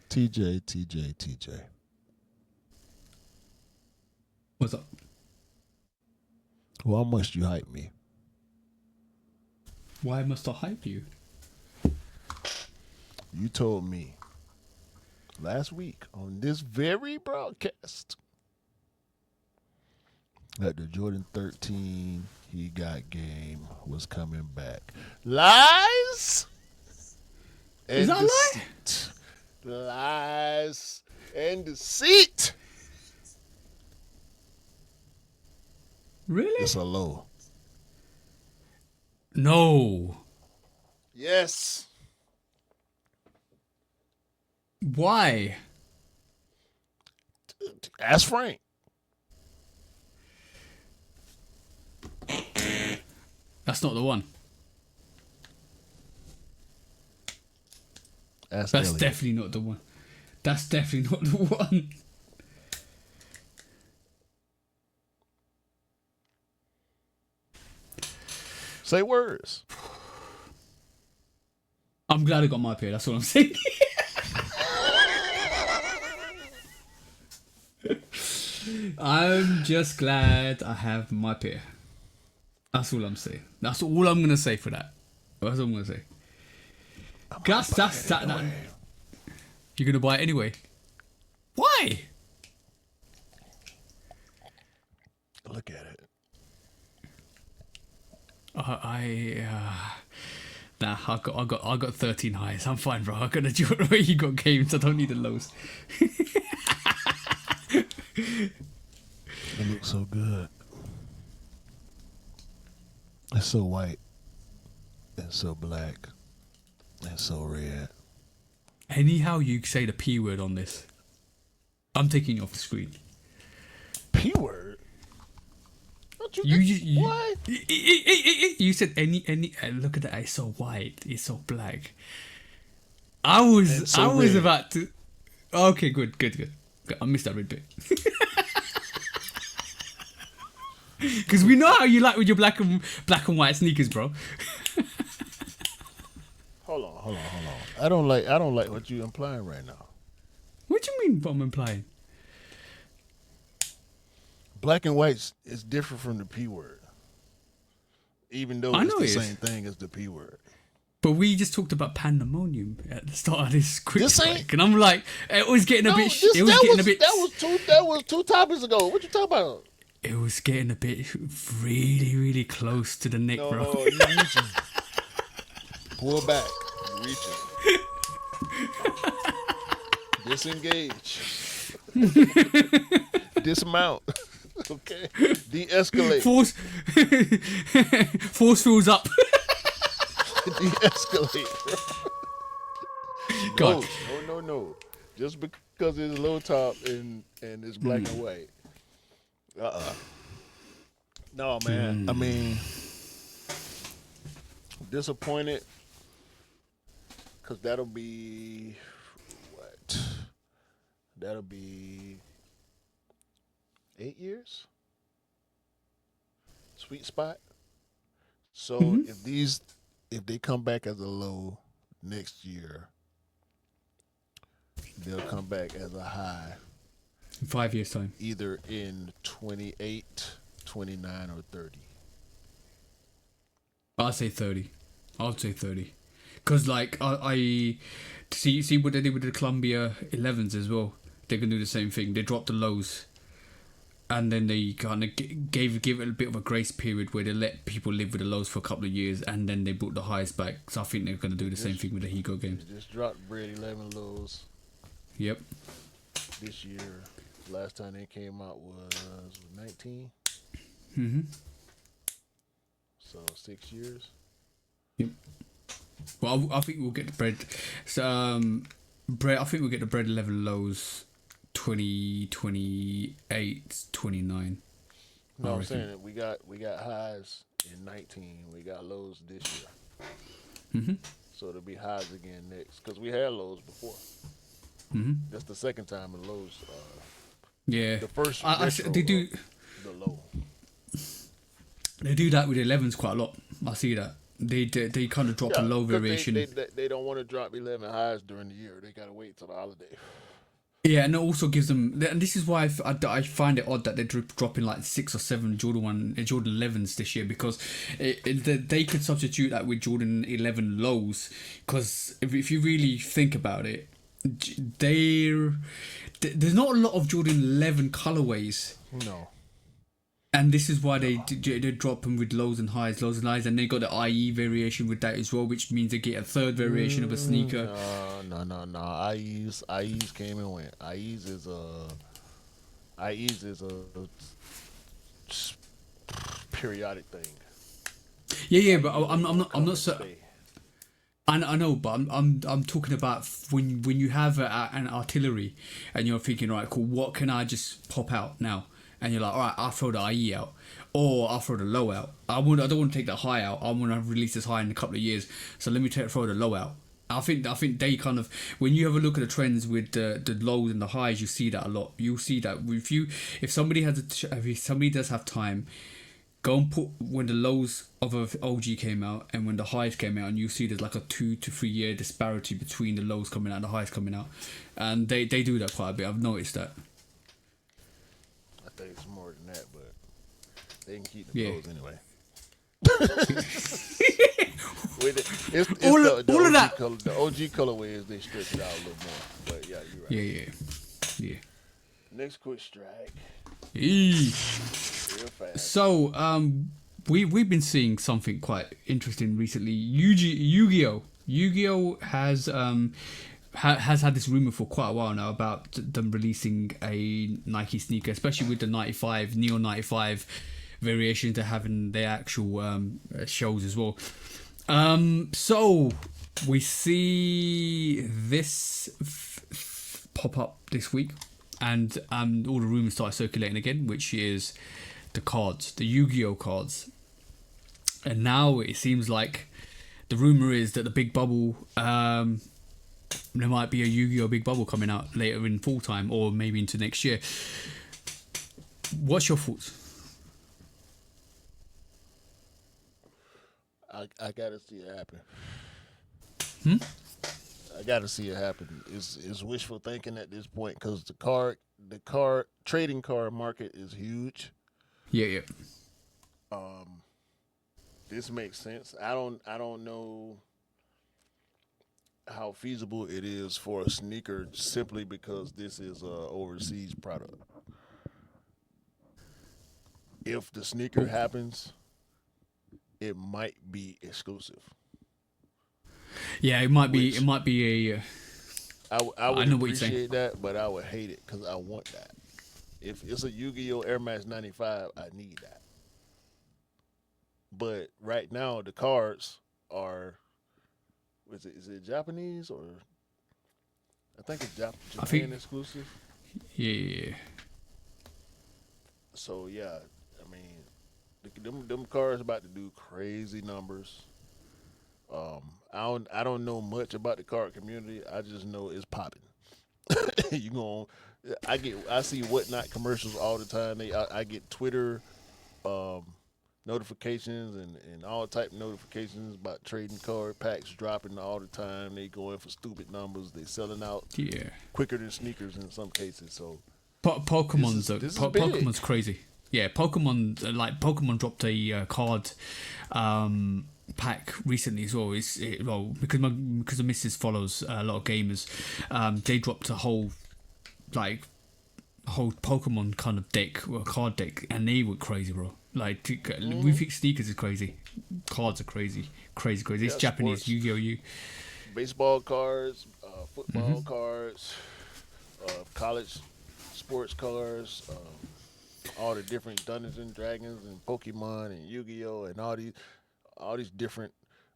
TJ. What's up? Well, how much you hype me? Why must I hype you? You told me last week on this very broadcast that the Jordan 13 he got game was coming back. Lies and Is that deceit. Lies and deceit. Really? It's a low. No. Yes. Why? Ask Frank. That's not the one. Ask That's Elliot. definitely not the one. That's definitely not the one. Say words. I'm glad I got my pair. That's what I'm saying. I'm just glad I have my pair. That's all I'm saying. That's all I'm gonna say for that. That's all I'm gonna say. That's that. You're gonna buy it anyway. Why? Look at it. Nah, I got 13 highs. I'm fine, bro. I got a Jordan where you got games. I don't need the lows. It looks so good. It's so white and so black and so red. Anyhow, you say the P word on this. I'm taking you off the screen. P word? What what? You said any. Look at that. It's so white. It's so black. I was red. about to. Okay, good. I missed that red bit. Because we know how you like with your black and white sneakers, bro. Hold on. I don't like what you're implying right now. What do you mean what I'm implying? Black and white is different from the P word. Even though it's the same thing as the P word. But we just talked about Pandamonium at the start of this quick This ain't- break, and I'm like, it was getting a bit. That was two topics ago. What you talking about? It was getting a bit really, really close to the neck, No, bro. you reaching. Pull back. You reaching. Disengage. Dismount. Okay. De-escalate. Force feels up. De-escalate, bro. God. No. Just because it's low top and it's black and white. No, man. I mean, disappointed because that'll be what? that'll be 8 years. Sweet spot. So if they come back as a low next year, they'll come back as a high In 5 years' time. either in 28, 29, or 30. I'd say 30. I'd say 30. Because, like, I see what they did with the Columbia 11s as well. They can do the same thing. They dropped the lows. And then they kind of gave it a bit of a grace period where they let people live with the lows for a couple of years. And then they brought the highs back. So I think they're going to do the same thing with the Higo games. They just dropped Bread 11 lows Yep. this year. Last time they came out was 19. Mm-hmm. So 6 years. Yep. Well, I think we'll get the bread. So, bread. I think we'll get the bread 11 lows 2028, 29. No, I'm saying that we got highs in 19. We got lows this year. Mm-hmm. So it'll be highs again next because we had lows before. Mm-hmm. That's the second time the lows. Yeah. The first they do. The low. They do that with 11s quite a lot. I see that. They kind of drop a low 'cause variation. They don't want to drop 11 highs during the year. They gotta wait till the holiday. Yeah, and it also gives them, and this is why I find it odd that they're dropping like 6 or 7 Jordan 11s this year, because they could substitute that with Jordan 11 lows. Because if you really think about it, there's not a lot of Jordan 11 colorways. No. And this is why they drop them with lows and highs, and they got the IE variation with that as well, which means they get a third variation of a sneaker. No. IEs came and went. IEs is a periodic thing. Yeah, but I'm not so. I know, but I'm talking about when you have an artillery and you're thinking, right, cool, what can I just pop out now? And you're like, all right, I'll throw the IE out, or I'll throw the low out. I don't want to take the high out. I want to release this high in a couple of years, so let me throw the low out. I think they kind of, when you have a look at the trends with the lows and the highs, you see that a lot. You'll see that if somebody does have time, go and put when the lows of a OG came out and when the highs came out, and you see there's like a 2 to 3 year disparity between the lows coming out and the highs coming out, and they do that quite a bit. I've noticed that. I think it's more than that, but they can keep the lows anyway. All of that. The OG colorway is they stretch it out a little more. But yeah, you're right. Yeah. Next quick strike. Real fast. So we've been seeing something quite interesting recently. Yu-Gi-Oh has had this rumor for quite a while now about them releasing a Nike sneaker, especially with the 95 Neo 95 variations they have in their actual shows as well. So we see this pop up this week, and all the rumors start circulating again, which is the cards, the Yu-Gi-Oh cards. And now it seems like the rumor is that the big bubble, there might be a Yu-Gi-Oh big bubble coming out later in full time, or maybe into next year. What's your thoughts? I gotta see it happen. Hmm? I gotta see it happen. It's wishful thinking at this point because the trading card market is huge. Yeah. This makes sense. I don't know how feasible it is for a sneaker simply because this is a overseas product. If the sneaker happens, it might be exclusive. Yeah, it might be. It might be a. I would know what you're saying. appreciate that, but I would hate it because I want that. If it's a Yu-Gi-Oh! Air Max 95, I need that. But right now, the cards are. Is it Japanese or? I think it's Japan exclusive. Yeah. So yeah, I mean, them cards about to do crazy numbers. I don't know much about the card community. I just know it's popping. You going I see whatnot commercials all the time. I get Twitter um, notifications and all type of notifications about trading card packs dropping all the time. They going for stupid numbers. They selling out Yeah. quicker than sneakers in some cases. So Pokemon's big. crazy. Yeah, Pokemon dropped a card pack recently as well. Because the missus follows a lot of gamers. They dropped a whole Pokemon kind of deck or card deck, and they were crazy, bro. Like we think sneakers is crazy, cards are crazy. It's Japanese Sports. Yu-Gi-Oh. Baseball cards, football cards, college sports cards, all the different Dungeons and Dragons and Pokemon and Yu-Gi-Oh and all these different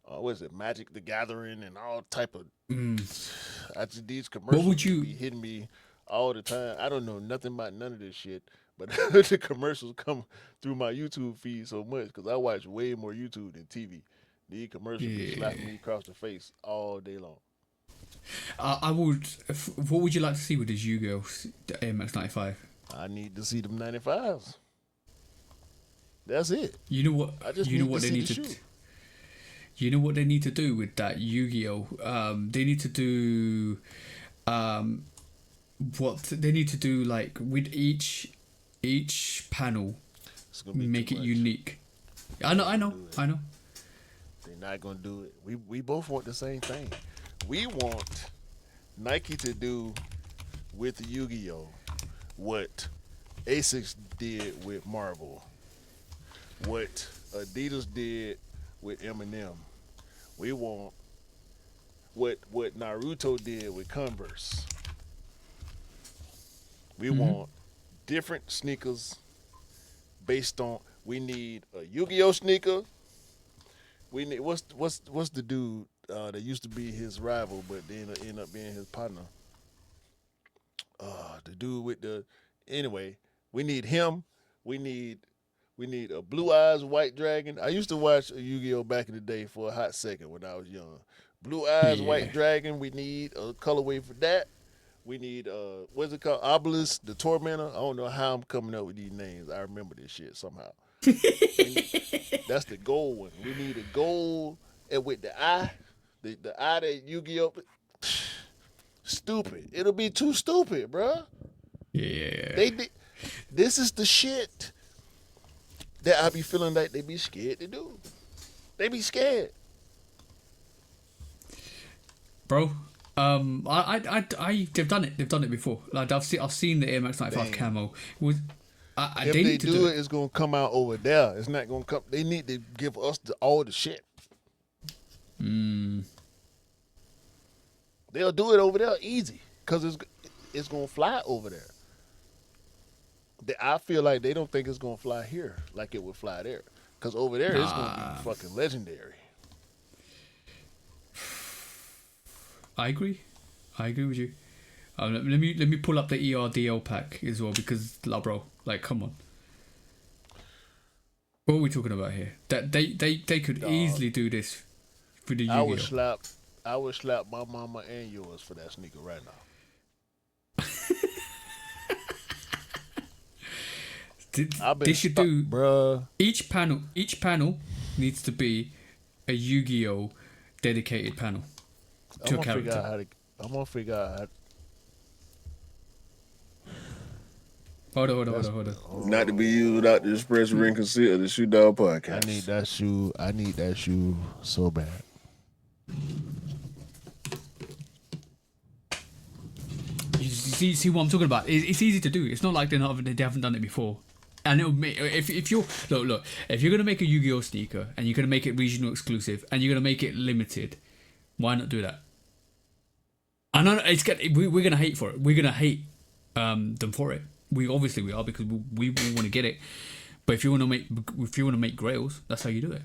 what is it, Magic the Gathering and all type of these commercials be hitting me all the time. I don't know nothing about none of this shit, but the commercials come through my YouTube feed so much because I watch way more YouTube than TV. These commercials be slapping me across the face all day long. I would. What would you like to see with this Yu-Gi-Oh Air Max 95? I need to see them 95s. That's it. You know what? I just you know need what to they see need the to. shoe. You know what they need to do with that Yu-Gi-Oh? They need to do. What they need to do, like with each panel, It's gonna be make too it much. unique. I know. They're not gonna do it. We both want the same thing. We want Nike to do with Yu-Gi-Oh what Asics did with Marvel, what Adidas did with Eminem. We want what Naruto did with Converse. We want different sneakers based on. We need a Yu-Gi-Oh sneaker. We need what's the dude that used to be his rival, but then end up being his partner. The dude with the anyway. We need him. We need a blue eyes white dragon. I used to watch Yu-Gi-Oh back in the day for a hot second when I was young. Blue eyes white dragon. We need a colorway for that. We need what's it called? Obelisk, the Tormentor. I don't know how I'm coming up with these names. I remember this shit somehow. That's the gold one. We need a gold and with the eye, the eye that Yu-Gi-Oh. Stupid. It'll be too stupid, bruh. Yeah. This is the shit that I be feeling like they be scared to do. They be scared, Bro. They've done it. They've done it before. Like I've seen the Air Max 95 camo. If they do it, it's gonna come out over there. It's not gonna come. They need to give us all the shit. They'll do it over there easy because it's gonna fly over there. I feel like they don't think it's gonna fly here like it would fly there. Because over there it's gonna be fucking legendary. I agree with you. Let me pull up the ERDL pack as well because, bro, like, come on. What are we talking about here? That they could easily do this for the Yu-Gi-Oh. I would slap my mama and yours for that sneaker right now. They should do, bruh. Each panel needs to be a Yu-Gi-Oh dedicated panel to a character. I'm gonna figure out how. Hold on. Not to be used without the express written consent of the Shoe Dog Podcast. I need that shoe so bad. You see what I'm talking about? It's easy to do. It's not like they haven't done it before. And it'll make, if you're look, if you're gonna make a Yu-Gi-Oh sneaker and you're gonna make it regional exclusive and you're gonna make it limited, why not do that? I know we're gonna hate for it. We're gonna hate them for it. We are because we want to get it. But if you want to make grails, that's how you do it.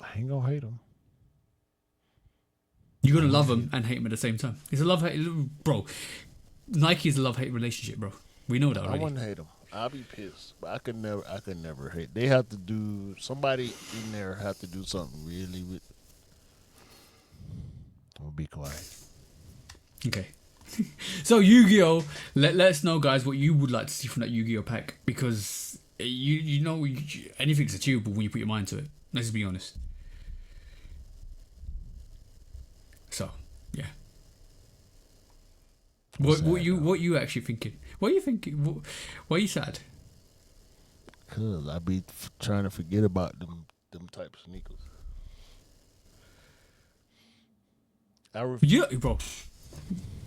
I ain't gonna hate them. You're gonna love them and hate them at the same time. It's a love-hate, bro. Nike is a love-hate relationship, bro. We know that already. I wouldn't hate them. I'll be pissed, but I could never hate. They have to do somebody in there have to do something really. I'll be quiet. Okay. So Yu-Gi-Oh, let us know, guys, what you would like to see from that Yu-Gi-Oh pack, because you know anything's achievable when you put your mind to it. Let's be honest. So yeah. What you actually thinking? What are you thinking? Why are you sad? Cause I be trying to forget about them type of sneakers. Bro.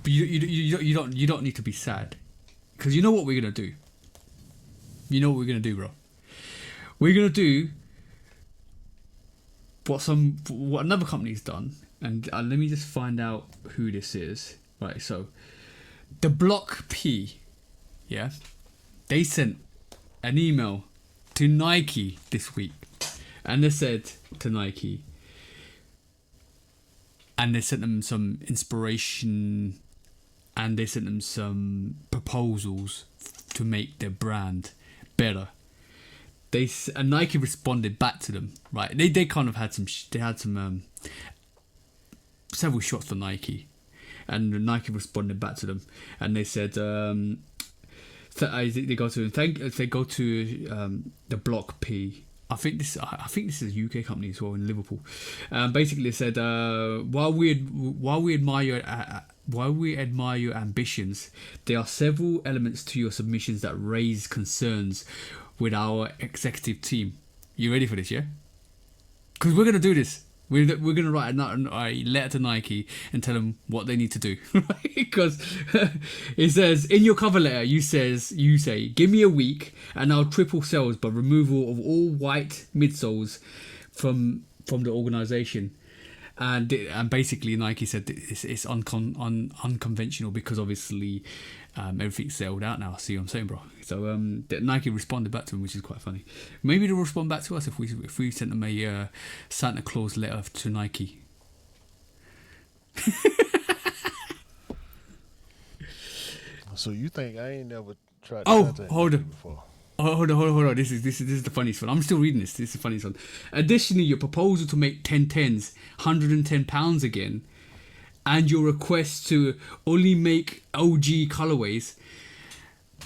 But you don't need to be sad, because you know what we're gonna do. You know what we're gonna do, bro. We're gonna do what another company's done, and let me just find out who this is. Right, so the Block P, yeah, they sent an email to Nike this week, and they said to Nike, and they sent them some inspiration, and they sent them some proposals to make their brand better. And Nike responded back to them, right? They kind of had some several shots for Nike, and Nike responded back to them, and they said they go to the Block P. I think this is a UK company as well in Liverpool. Basically, they said while we admire your ambitions, there are several elements to your submissions that raise concerns with our executive team. You ready for this? Yeah, because we're gonna do this. We're gonna write a letter to Nike and tell them what they need to do. Because it says in your cover letter, you say, give me a week and I'll triple sales by removal of all white midsoles from the organization. And basically Nike said that it's unconventional, because obviously everything's sold out now. See what I'm saying, bro? So Nike responded back to him, which is quite funny. Maybe they'll respond back to us if we sent them a Santa Claus letter to Nike. So you think I ain't never tried to contact hold Nike on. before? Hold on. This is the funniest one. I'm still reading this. This is the funniest one. Additionally, your proposal to make 1010s £110 again, and your request to only make OG colorways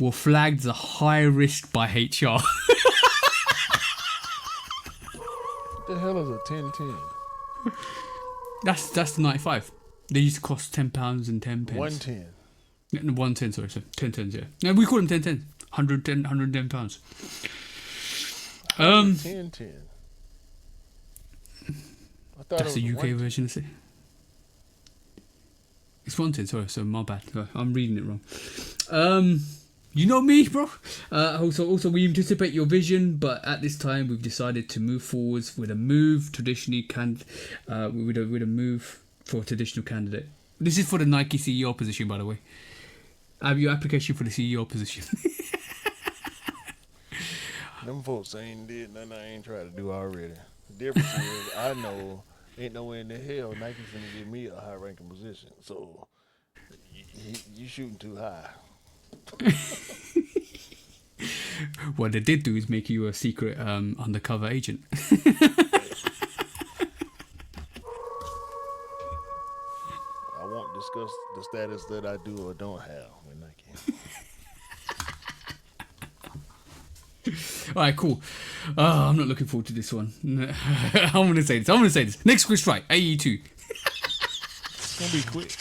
were flagged as a high risk by HR. What the hell is a 1010? That's the 95. They used to cost £10 and 10 pence. 110. 110, sorry, so 1010s, yeah. No, we call them 1010s. £110. 1010. I thought That's it the was UK version of it. It's 110, sorry, so my bad. I'm reading it wrong. You know me, bro. Also, we anticipate your vision, but at this time, we've decided to move forwards with a move with a move for a traditional candidate. This is for the Nike CEO position, by the way. Have your application for the CEO position. Them folks ain't did nothing I ain't tried to do already. The difference is I know ain't no way in the hell Nike's gonna give me a high ranking position. So you shooting too high. What they did do is make you a secret undercover agent. I won't discuss the status that I do or don't have with Nike. Alright, cool. I'm not looking forward to this one. I'm gonna say this. Next quick strike, AE2. It's gonna be quick.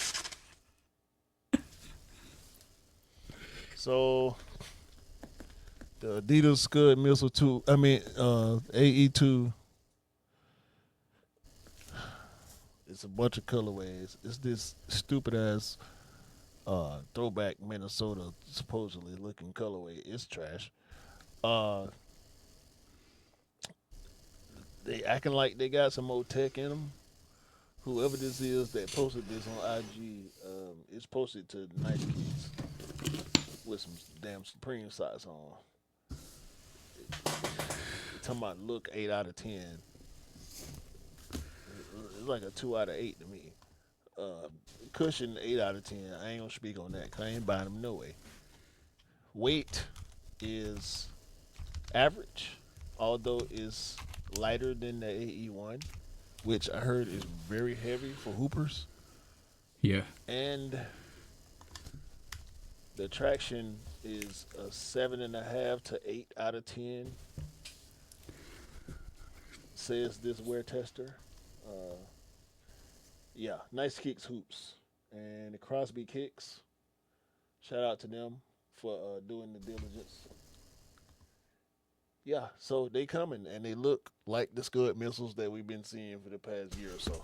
So the Adidas Scud Missile 2, AE2. It's a bunch of colorways. It's this stupid ass throwback Minnesota supposedly looking colorway. It's trash. They acting like they got some more tech in them. Whoever this is that posted this on IG, it's posted to nice kids with some damn Supreme socks on. Talking about look 8 out of 10. It's like a 2 out of 8 to me. Cushion 8 out of 10. I ain't gonna speak on that because I ain't buying them no way. Weight is average, although it's lighter than the AE1, which I heard is very heavy for hoopers. Yeah. And The traction is a 7.5 to 8 out of 10. Says this wear tester. Yeah, nice kicks hoops. And the Crosby kicks. Shout out to them for doing the diligence. Yeah, so they coming and they look like the Scud missiles that we've been seeing for the past year or so.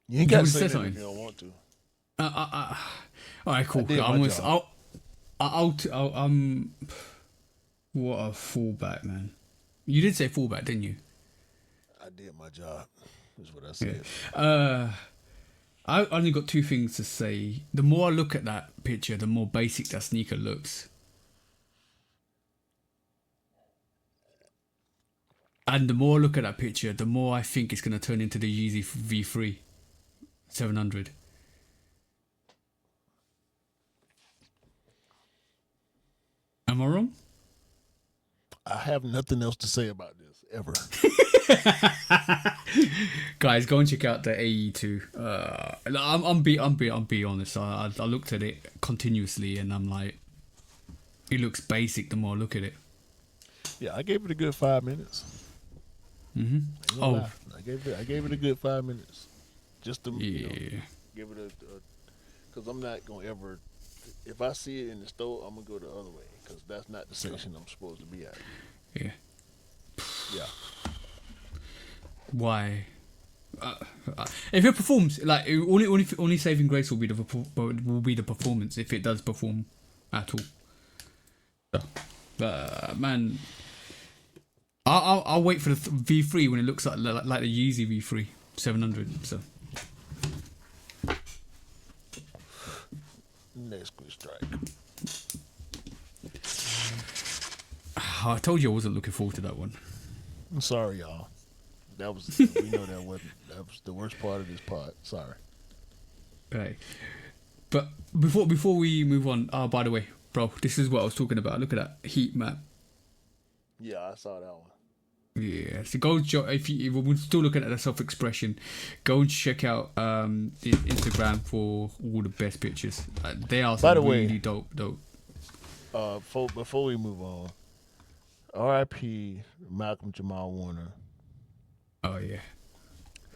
You ain't got to say that if you don't want to. All right, cool. What a fullback, man. You did say fullback, didn't you? I did my job. Is what I said. Yeah. I only got two things to say. The more I look at that picture, the more basic that sneaker looks. And the more I look at that picture, the more I think it's going to turn into the Yeezy V3 700. Am I wrong? I have nothing else to say about this ever. Guys, go and check out the AE2. I'm be honest. I looked at it continuously and I'm like, it looks basic the more I look at it. Yeah, I gave it a good 5 minutes. Oh, I gave it a good 5 minutes. Just to give it a because I'm not gonna ever. If I see it in the store, I'm gonna go the other way because that's not the section I'm supposed to be at. Yeah. Yeah. Why? If it performs, like only saving grace will be the performance if it does perform at all. So, man, I'll wait for the V3 when it looks like the Yeezy V3 700. So next quick strike. I told you I wasn't looking forward to that one. I'm sorry, y'all. That was we know that was the worst part of this pod. Sorry. Right. But before we move on, by the way, bro, this is what I was talking about. Look at that heat map. Yeah, I saw that one. Yeah, so go if we're still looking at the self-expression, go and check out the Instagram for all the best pictures. They are some really dope. Before we move on, R.I.P. Malcolm Jamal Warner. Oh yeah,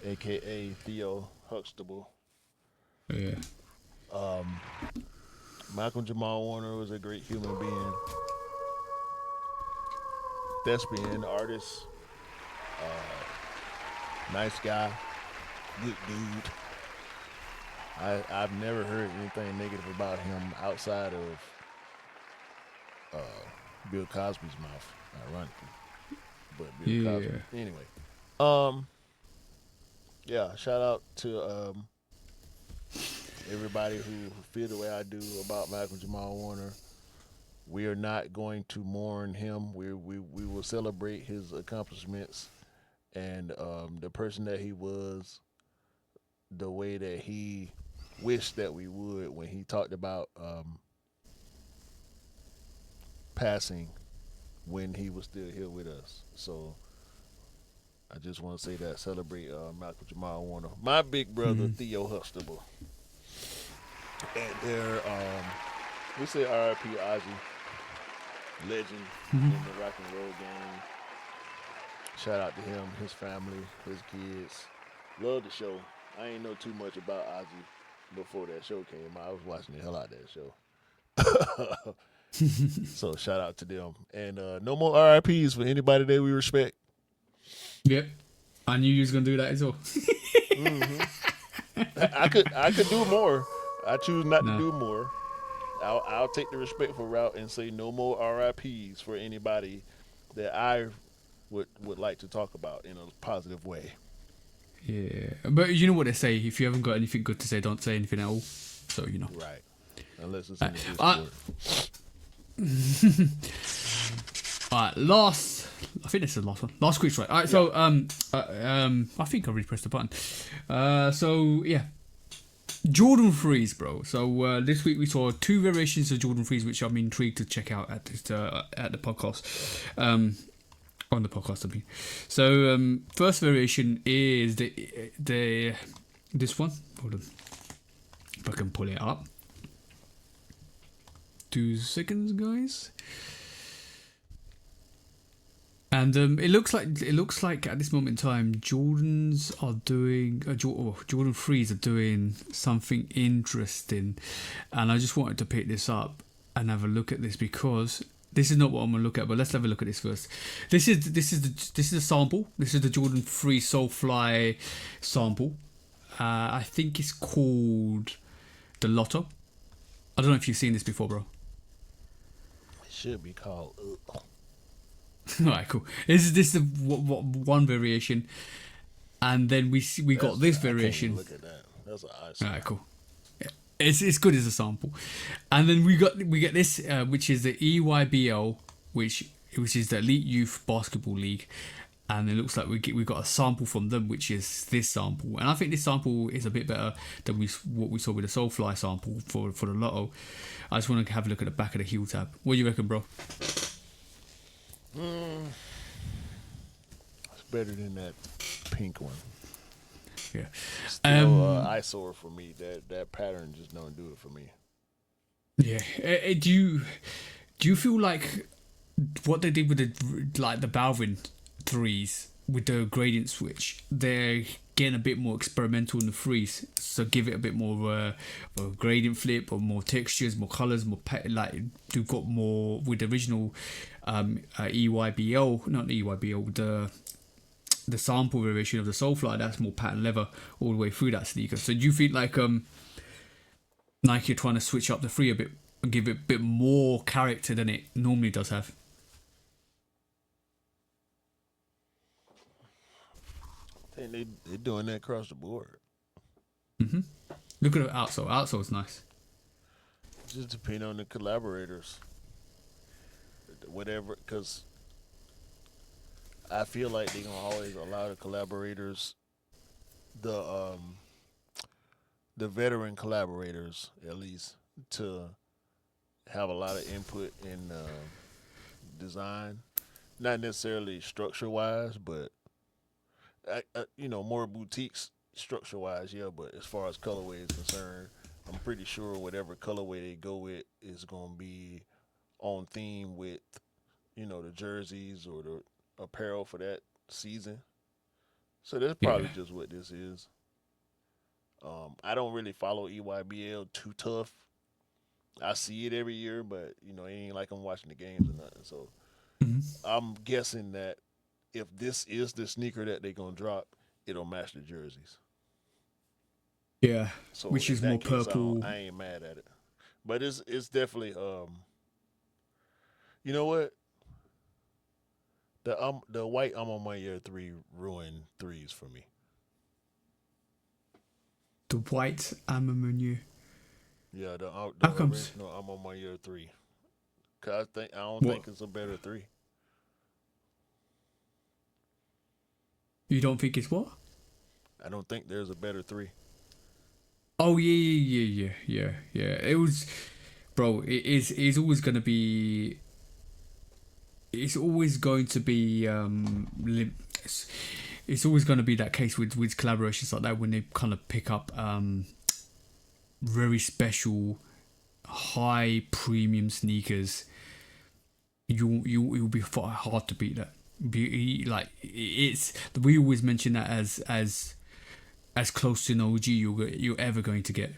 AKA Theo Huxtable. Yeah. Malcolm Jamal Warner was a great human being. Thespian, artist, nice guy, good dude. I've never heard anything negative about him outside of Bill Cosby's mouth, ironically. But Bill Cosby. Anyway, yeah. Shout out to everybody who feel the way I do about Malcolm Jamal Warner. We are not going to mourn him. We will celebrate his accomplishments and the person that he was, the way that he wished that we would when he talked about passing when he was still here with us. So I just want to say that, celebrate Malcolm Jamal Warner, my big brother Theo Huxtable, and their we say R.I.P. Ozzy. Legend in the rock and roll game. Shout out to him, his family, his kids. Love the show. I ain't know too much about Ozzy before that show came out. I was watching the hell out of that show. So shout out to them. And no more RIPs for anybody that we respect. Yep. I knew you was gonna do that as well. I could do more. I choose not to do more. I'll take the respectful route and say no more RIPs for anybody that I would like to talk about in a positive way. Yeah, but you know what they say: if you haven't got anything good to say, don't say anything at all. So you know, right? Unless it's in the Discord. All right, last. I think this is the last one. Last quick strike. All right, so I think I already pressed the button. So yeah. Jordan 3s, bro. So this week we saw two variations of Jordan 3s, which I'm intrigued to check out at the podcast. On the podcast, I mean. So first variation is this one. Hold on, if I can pull it up. 2 seconds, guys. And it looks like at this moment in time, Jordans are doing Jordan 3s are doing something interesting, and I just wanted to pick this up and have a look at this because this is not what I'm gonna look at. But let's have a look at this first. This is a sample. This is the Jordan 3 Solefly sample. I think it's called the Lotto. I don't know if you've seen this before, bro. It should be called. Alright, cool. This is the one variation, and then we got this variation. Look at that. That's an ice. Alright, cool. Yeah. It's good as a sample, and then we get this, which is the EYBL, which is the Elite Youth Basketball League, and it looks like we got a sample from them, which is this sample, and I think this sample is a bit better than what we saw with the Solefly sample for the Lotto. I just want to have a look at the back of the heel tab. What do you reckon, bro? It's better than that pink one. Yeah. Still eyesore for me. That pattern just don't do it for me. Yeah. Do you feel like what they did with the Balvin 3s with the gradient switch, they're getting a bit more experimental in the 3s, so give it a bit more of a gradient flip or more textures, more colors, more you've got more with the original EYBL, not the EYBL, the sample variation of the Solefly, that's more pattern leather all the way through that sneaker. So do you feel like Nike are trying to switch up the 3 a bit and give it a bit more character than it normally does have? I think they're doing that across the board. Mm-hmm. Look at the outsole. Outsole's nice. Just depend on the collaborators. Whatever, because I feel like they're gonna always allow the collaborators, the veteran collaborators at least, to have a lot of input in design, not necessarily structure wise, but more boutiques structure wise, yeah. But as far as colorway is concerned, I'm pretty sure whatever colorway they go with is gonna be on theme with, the jerseys or the apparel for that season. So that's probably just what this is. I don't really follow EYBL too tough. I see it every year, but it ain't like I'm watching the games or nothing. So I'm guessing that if this is the sneaker that they're gonna drop, it'll match the jerseys. Yeah, so which is more purple. I ain't mad at it, but it's definitely you know what? The white I'm on my year 3 ruined 3s for me. The white Pandamonium. Yeah, the How comes? original I'm on my year 3. Cause I don't think it's a better 3. You don't think it's what? I don't think there's a better 3. Oh yeah. It was, bro. It's always gonna be. It's always going to be it's always going to be that case with collaborations like that when they kind of pick up very special, high premium sneakers. It will be hard to beat that. We always mention that as close to an OG you're ever going to get.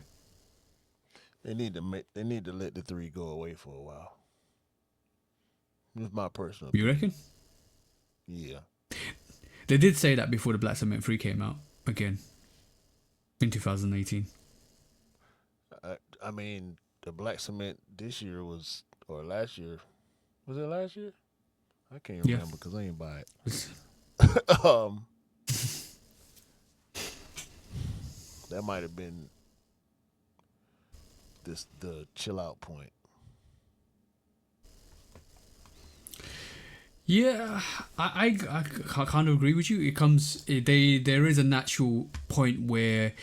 They need to let the 3 go away for a while. It's my personal opinion. You reckon? Yeah. They did say that before the Black Cement 3 came out again in 2018. I mean, the Black Cement this year or last year. Was it last year? I can't remember because I ain't buy it. That might have been the chill out point. Yeah, I kind of agree with you. There is a natural point where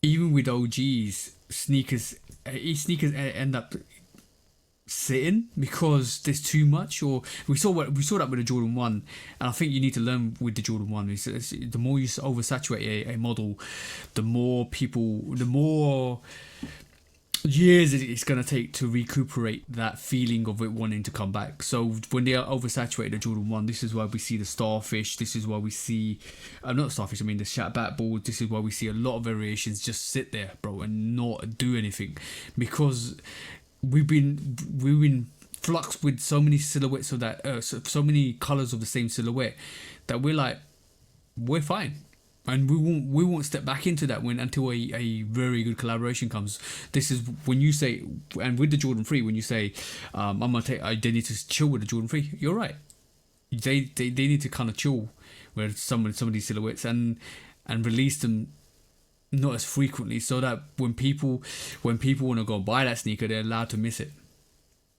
even with OGs, sneakers end up sitting because there's too much. Or we saw that with the Jordan 1, and I think you need to learn with the Jordan 1. The more you oversaturate a model, the more years it's going to take to recuperate that feeling of it wanting to come back. So when they are oversaturated the Jordan 1, this is why we see the starfish, this is why we see not starfish, I mean the shat back balls. This is why we see a lot of variations just sit there, bro, and not do anything, because we've been fluxed with so many silhouettes of that so many colors of the same silhouette that we're fine. And we won't step back into that until a very good collaboration comes. This is when you say, and with the Jordan 3, when you say, I'm gonna they need to chill with the Jordan 3. You're right. They need to kind of chill with some of these silhouettes and release them not as frequently, so that when people want to go buy that sneaker, they're allowed to miss it.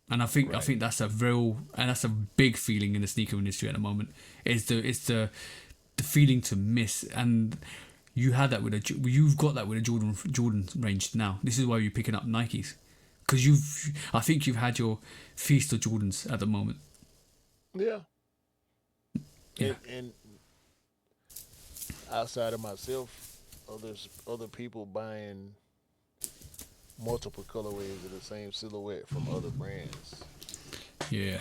And I think that's a big feeling in the sneaker industry at the moment. It's the feeling to miss, and you've got that with a Jordan range now. This is why you're picking up Nikes, because I think you've had your feast of Jordans at the moment. Yeah. And outside of myself, other people buying multiple colorways of the same silhouette from other brands. Yeah.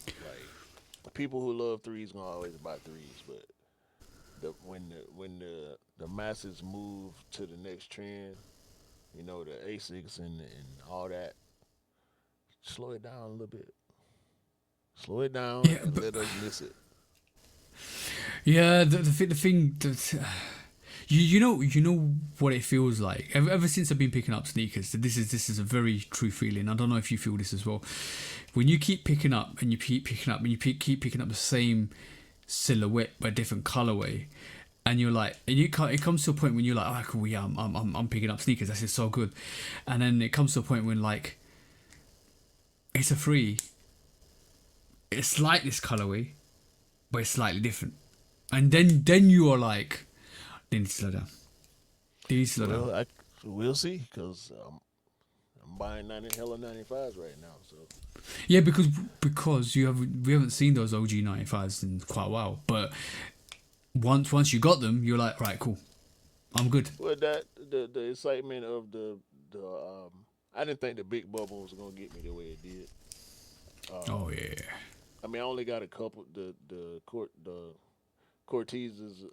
Like, people who love threes gonna always buy threes, but when the masses move to the next trend, you know, the Asics and all that, slow it down a little bit. Slow it down and let us miss it. Yeah, the thing that you know what it feels like. Ever since I've been picking up sneakers, this is a very true feeling. I don't know if you feel this as well. When you keep picking up and you keep picking up and you keep picking up the same silhouette but different colorway, and you're like, and it comes to a point when you're like, oh cool, yeah, I'm picking up sneakers, that's just so good. And then it comes to a point when, like, it's a free, it's like this colorway but it's slightly different, and then you are like, they need to slow down, Well, we'll see, because I'm buying 95s right now, so. Yeah, because we haven't seen those OG 95s in quite a while. But once you got them, you're like, right, cool, I'm good. Well, that the excitement of the I didn't think the big bubble was gonna get me the way it did. Oh yeah. I mean, I only got a couple. The Cortezes,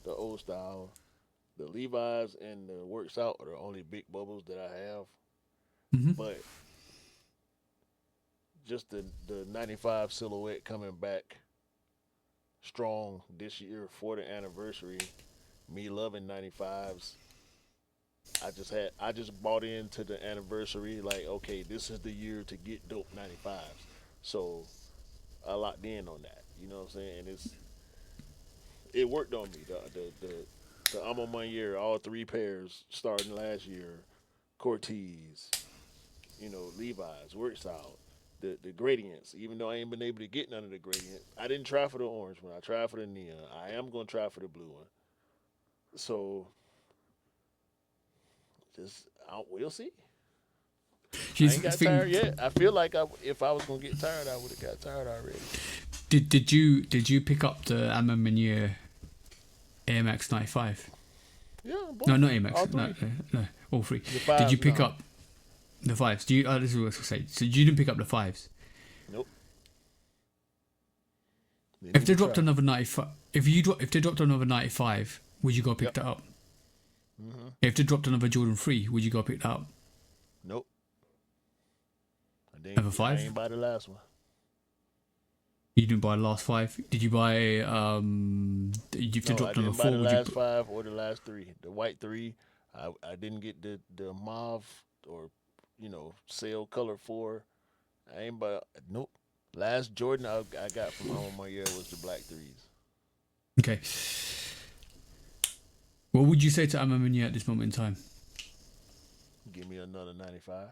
the old style, the Levi's, and the Works Out are the only big bubbles that I have. Mm-hmm. But just the 95 silhouette coming back strong this year for the anniversary, me loving 95s. I just bought into the anniversary, like, okay, this is the year to get dope 95s. So I locked in on that. You know what I'm saying? And it worked on me. The I'm on 1 year, all three pairs starting last year, Cortez, you know, Levi's, Works Out, the gradients. Even though I ain't been able to get none of the gradients, I didn't try for the orange one. I tried for the neon. I am gonna try for the blue one. So we'll see. I ain't got tired yet. I feel like if I was gonna get tired, I would have got tired already. Did you pick up the Pandamonium Air Max 95? Yeah, both. No, not Air Max. All three. No, all three. Fives, Did you pick no. up the fives? This is what I was gonna say. So you didn't pick up the fives? Nope. If they dropped another 95, if they dropped another 95, would you go pick that up? Mm-hmm. If they dropped another Jordan 3, would you go pick that up? Nope. Number 5? I ain't buy the last one. You didn't buy the last 5. Did you buy? If they dropped I number didn't 4, buy the would last you? 5 or the last 3. The white 3, I didn't get the mauve or sale color 4. I ain't buy. Nope. Last Jordan I got from home 1 year was the black 3s. Okay. What would you say to Amamania at this moment in time? Give me another 95.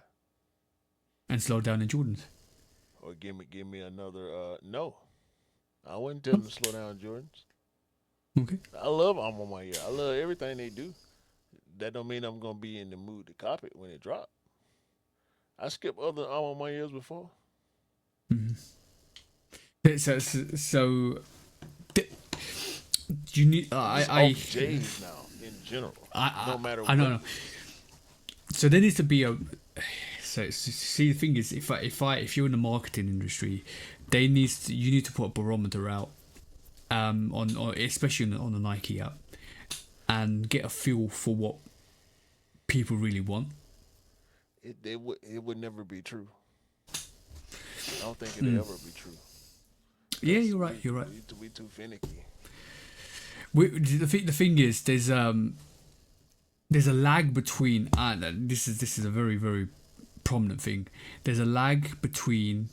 And slow down in Jordans. Or give me another. No, I wouldn't tell them to slow down Jordans. Okay. I love them on 1 year. I love everything they do. That don't mean I'm gonna be in the mood to cop it when it drop. I skipped other Alma my years before. So you need I J's now in general. No matter what. I know. So there needs to be a. So see, the thing is, if you're in the marketing industry, you need to put a barometer out, on especially on the Nike app, and get a feel for what people really want. It would never be true. I don't think it'll ever be true. Yeah, you're right. We too finicky. The thing is, there's a lag between, and this is a very, very prominent thing. There's a lag between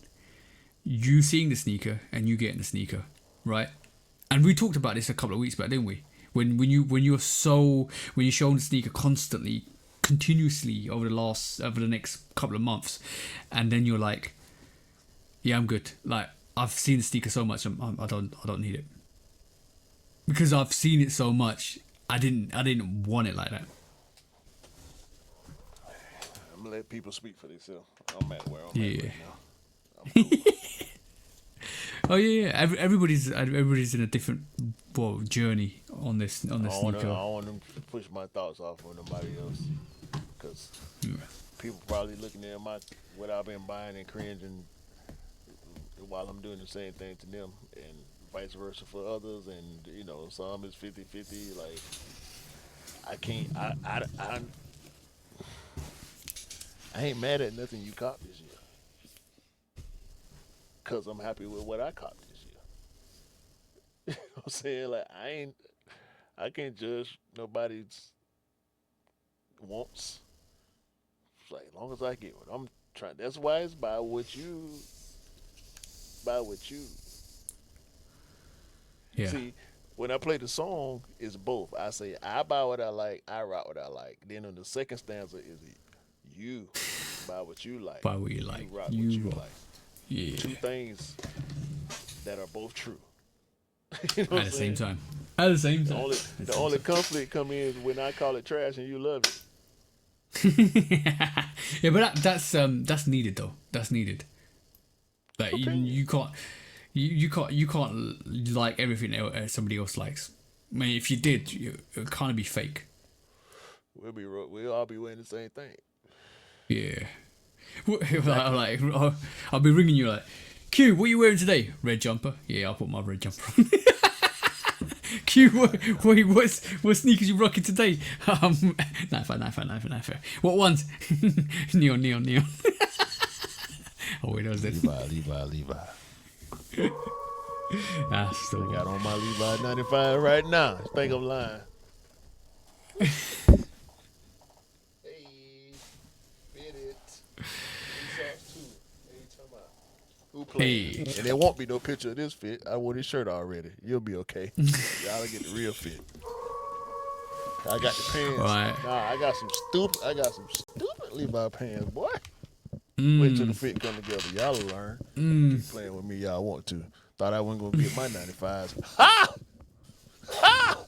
you seeing the sneaker and you getting the sneaker, right? And we talked about this a couple of weeks back, didn't we? When you're showing the sneaker constantly, continuously over the next couple of months, and then you're like, yeah, I'm good. Like, I've seen the sneaker so much, I don't need it, because I've seen it so much. I didn't want it like that. I'm gonna let people speak for themselves. I'm at where I'm at right now. I'm cool. Oh yeah. Everybody's in a different journey on this sneaker. I don't want to push my thoughts off on nobody else, because people probably looking at what I've been buying and cringing while I'm doing the same thing to them, and vice versa for others. And some is 50-50. Like, I can't. I ain't mad at nothing you caught this year, because I'm happy with what I caught this year. You know what I'm saying? Like, I can't judge nobody's wants. It's like, as long as I get what I'm trying. That's why it's buy what you. Yeah. See, when I play the song, it's both. I say, I buy what I like, I rock what I like. Then on the second stanza is you buy what you like. Buy what you like. You rock what you like. Yeah. Two things that are both true. You know At the same time. The only conflict come in is when I call it trash and you love it. Yeah, but that's needed though. That's needed. Like, you can't like everything somebody else likes. I mean, if you did, it can't be fake. We'll all be wearing the same thing. Yeah. I'll be ringing you like, Q, what are you wearing today? Red jumper. Yeah, I'll put my red jumper on. Q, what sneakers you rocking today? Knife. What ones? Neon. Oh wait, that was it. Levi. That's the I one. got on my Levi 95 right now. I think I'm lying. Hey, fit it. These socks too. Hey, talking about who playing? Hey. And there won't be no picture of this fit. I wore this shirt already. You'll be okay. Y'all get the real fit. I got the pants. Right. Nah, I got some stupid Levi pants, boy. Wait till the fit come together. Y'all will learn. Keep playing with me, y'all want to. Thought I wasn't going to get my 95s. Ha! Ha!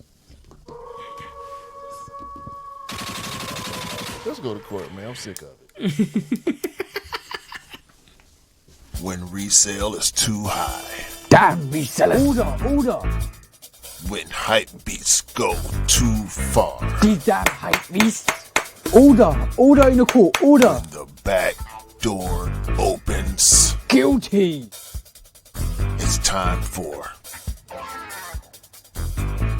Let's go to court, man. I'm sick of it. When resale is too high. Damn resellers. Order. When hype beats go too far. These damn hype beasts. Order in the court. Order. When the back door opens. Guilty. It's time for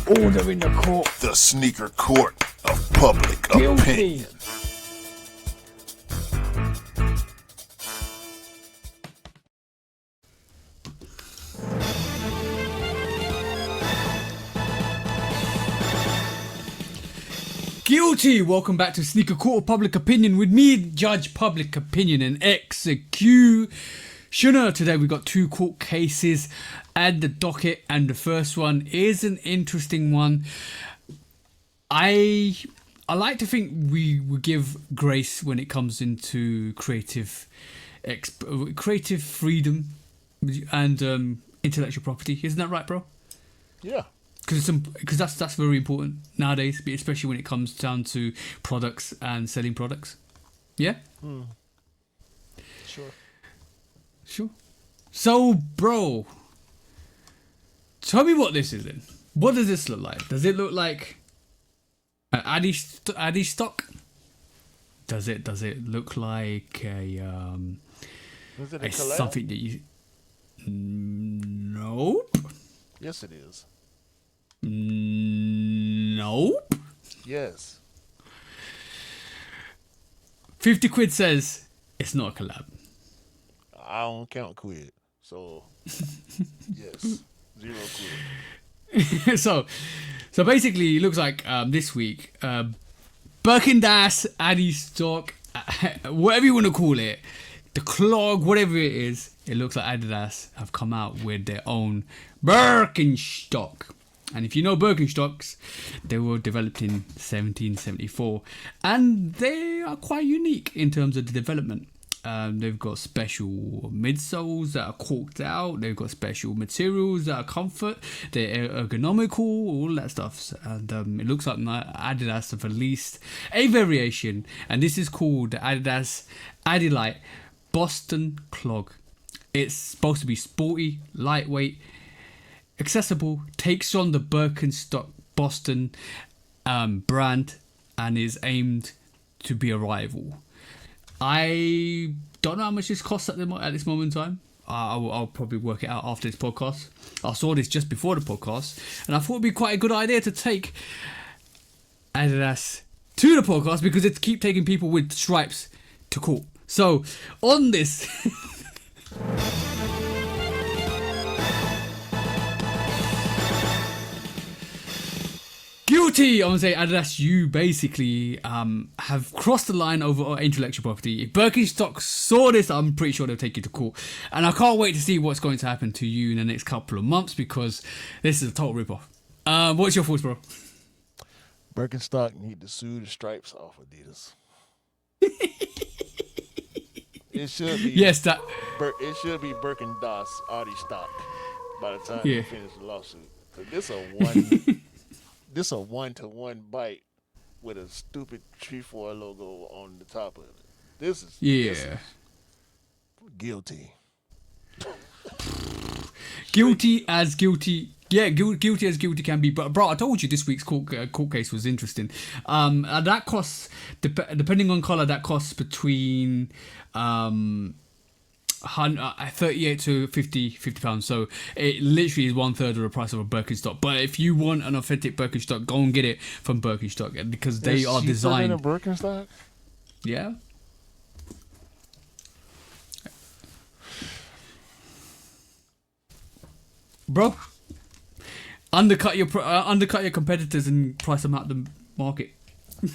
Order in the court. the sneaker court of public Guilty. opinion. Guilty! Welcome back to Sneaker Court of Public Opinion with me, Judge Public Opinion and Executioner. Today we got two court cases at the docket, and the first one is an interesting one. I like to think we give grace when it comes into creative freedom and intellectual property. Isn't that right, bro? Yeah. Because that's very important nowadays, especially when it comes down to products and selling products. Yeah? Sure. So, bro, tell me what this is then. What does this look like? Does it look like an Addy stock? Does it look like Is it a collab? something that you? Nope. Yes, it is. Nope. Yes. 50 quid says it's not a collab. I don't count quid. So, yes. 0 quid. so basically, it looks like this week, Birkendas, Addy stock, whatever you want to call it, the clog, whatever it is, it looks like Adidas have come out with their own Birkenstock. And if you know Birkenstocks, they were developed in 1774, and they are quite unique in terms of the development. They've got special midsoles that are corked out. They've got special materials that are comfort. They're ergonomical, all that stuff. And it looks like Adidas have released a variation, and this is called the Adidas Adilite Boston Clog. It's supposed to be sporty, lightweight, accessible, takes on the Birkenstock Boston brand, and is aimed to be a rival. I don't know how much this costs at this moment in time. I'll probably work it out after this podcast. I saw this just before the podcast, and I thought it'd be quite a good idea to take Adidas to the podcast because it keep taking people with stripes to court. So on this. Guilty, I want to say, Adidas, you basically have crossed the line over intellectual property. If Birkenstock saw this, I'm pretty sure they'll take you to court. And I can't wait to see what's going to happen to you in the next couple of months because this is a total ripoff. What's your thoughts, bro? Birkenstock need to sue the stripes off Adidas. It should be. Yes, that. It should be Birkendas Audi stock by the time Yeah. you finish the lawsuit. 'Cause this a one. This a 1-to-1 bite with a stupid Trefoil logo on the top of it. This is guilty. Guilty as guilty. Yeah, guilty as guilty can be. But bro, I told you this week's court case was interesting. That costs, depending on color, that costs between 38 to 50 pounds. So it literally is 1/3 of the price of a Birkenstock. But if you want an authentic Birkenstock, go and get it from Birkenstock because they are designed. It's cheaper than a Birkenstock? Yeah. Bro, undercut your competitors and price them out the market. If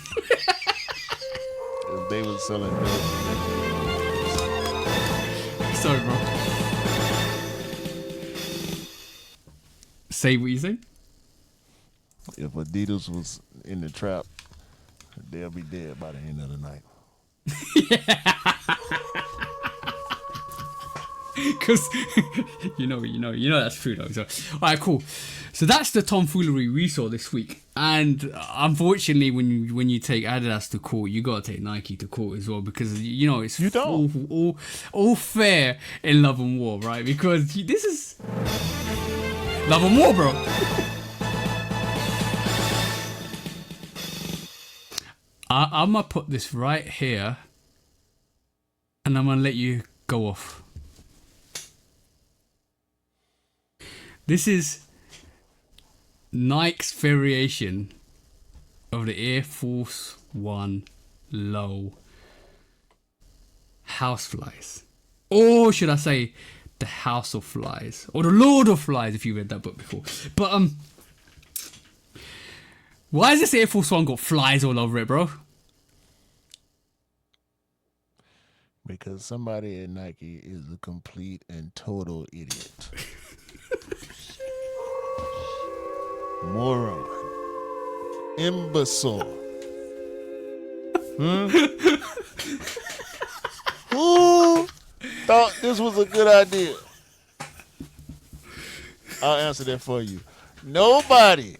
they was selling Sorry, bro. Say what you say. if Adidas was in the trap, they'll be dead by the end of the night. Because you know that's true though. So, all right, cool. So that's the tomfoolery we saw this week, and unfortunately, when you take Adidas to court, you gotta take Nike to court as well because it's all fair in love and war, right? Because this is love and war, bro. I'm gonna put this right here, and I'm gonna let you go off. This is Nike's variation of the Air Force One Low Houseflies. Or should I say the House of Flies. Or the Lord of Flies if you read that book before. But why has this Air Force One got flies all over it, bro? Because somebody at Nike is a complete and total idiot. Moron. Imbecile. Who thought this was a good idea? I'll answer that for you. Nobody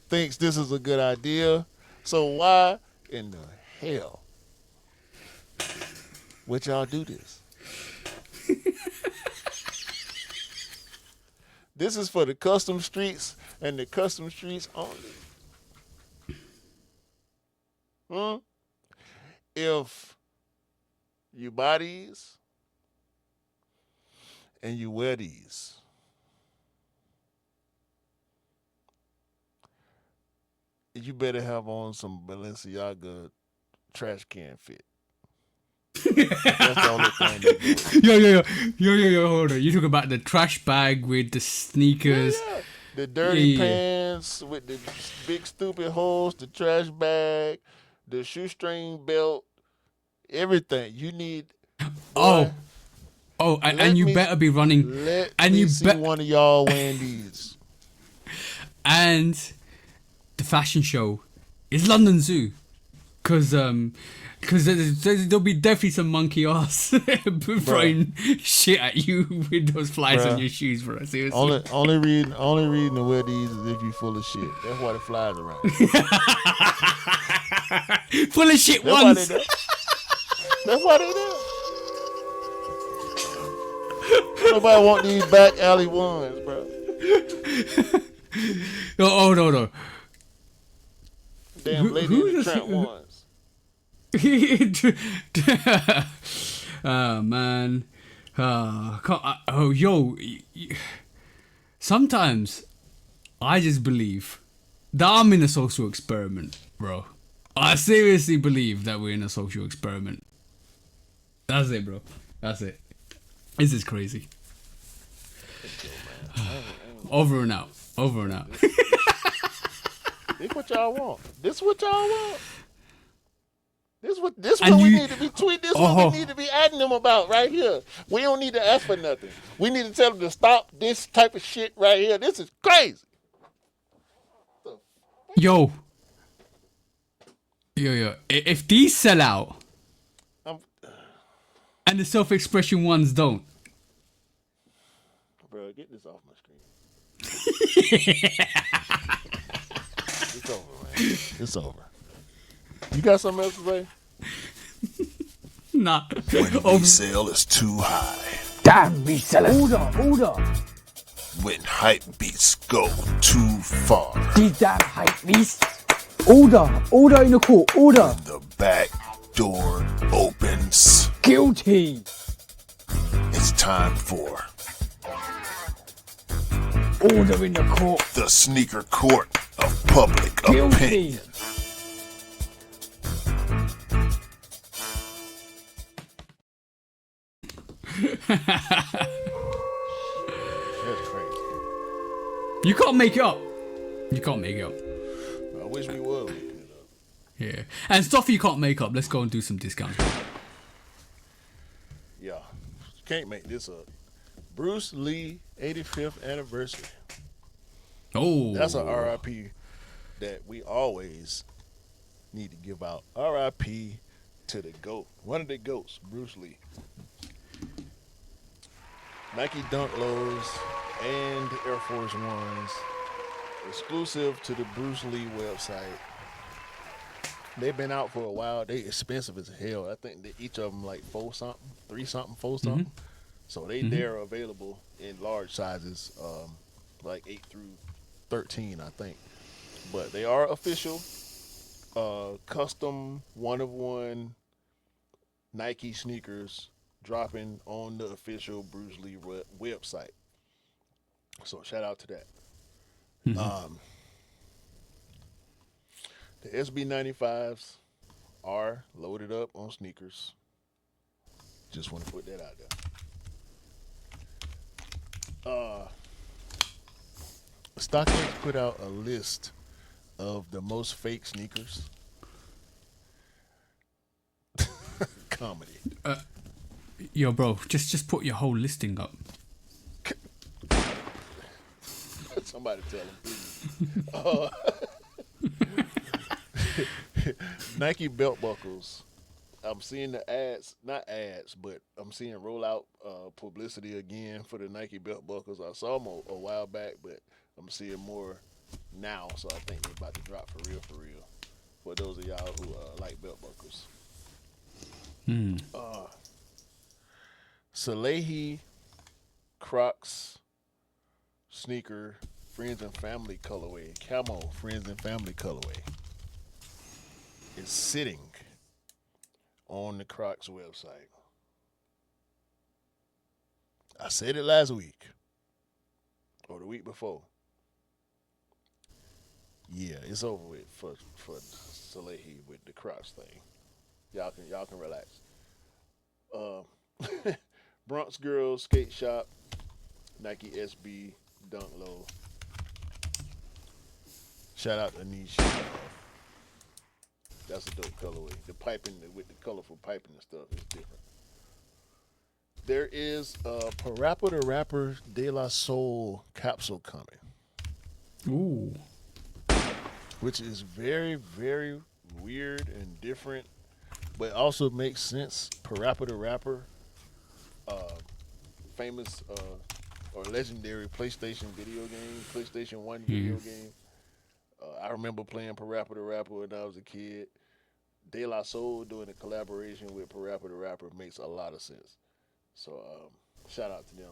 thinks this is a good idea. So why in the hell Would y'all do this? This is for the custom streets and the custom streets only. If you buy these and you wear these, you better have on some Balenciaga trash can fit. That's the only thing they do. Yo, hold on. You talk about the trash bag with the sneakers. Yeah. The dirty pants with the big stupid holes, the trash bag, the shoestring belt, everything. You need. And you better be running. Let me see one of y'all wearing these. And the fashion show is London Zoo, because there'll be definitely some monkey ass throwing shit at you with those flies on your shoes, bro. Seriously. Only reason to wear these is if you full of shit. That's why the flies around. Full of shit That's once. That's why they do. Nobody want these back alley ones, bro. No. Damn Lady in the Tramp ones. Oh man. Sometimes I just believe that I'm in a social experiment, bro. I seriously believe that we're in a social experiment. That's it, bro. That's it. This is crazy. Over and out. This what y'all want. This what we need to be tweeting. This what we need to be adding them about right here. We don't need to ask for nothing. We need to tell them to stop this type of shit right here. This is crazy. Yo. If these sell out and the self-expression ones don't. Bro, get this off my screen. It's over, man. It's over. You got something else to say? Nah. When resale is too high. Damn resellers. Order. When hype beats go too far. These damn hype beasts. Order in the court. Order. The back door opens. Guilty. It's time for Order in the court. the sneaker court of public Guilty. opinion. That's crazy. You can't make it up. I wish we would make it up. Yeah. And stuff you can't make up. Let's go and do some discounts. Yeah. You can't make this up. Bruce Lee 85th anniversary. Oh. That's a RIP that we always need to give out. RIP to the GOAT. One of the GOATs, Bruce Lee. Nike Dunk Lows and Air Force Ones. Exclusive to the Bruce Lee website. They've been out for a while. They expensive as hell. I think that each of them like $4 something, $3 something, $4 something. So they're available in large sizes, like 8 through 13, I think. But they are official, custom, one-of-one Nike sneakers dropping on the official Bruce Lee website. So shout out to that. The SB95s are loaded up on sneakers. Just want to put that out there. StockX put out a list of the most fake sneakers. Comedy. Yo, bro, just put your whole listing up. Somebody tell him, please. Nike belt buckles. I'm seeing the ads, not ads, but I'm seeing rollout publicity again for the Nike belt buckles. I saw them a while back, but I'm seeing more now, so I think they're about to drop for real. For those of y'all who like belt buckles. Solefly Crocs sneaker friends and family colorway, camo friends and family colorway is sitting on the Crocs website. I said it last week or the week before. Yeah, it's over with for Solefly with the Crocs thing. Y'all can relax. Bronx Girls Skate Shop, Nike SB Dunk Low. Shout out to Niche. That's a dope colorway. The piping with the colorful piping and stuff is different. There is a Parappa the Rapper De La Soul capsule coming. Ooh. Which is very, very weird and different, but also makes sense. Parappa the Rapper, famous or legendary PlayStation video game, PlayStation 1 video game. I remember playing Parappa the Rapper when I was a kid. De La Soul doing a collaboration with Parappa the Rapper makes a lot of sense. So shout out to them.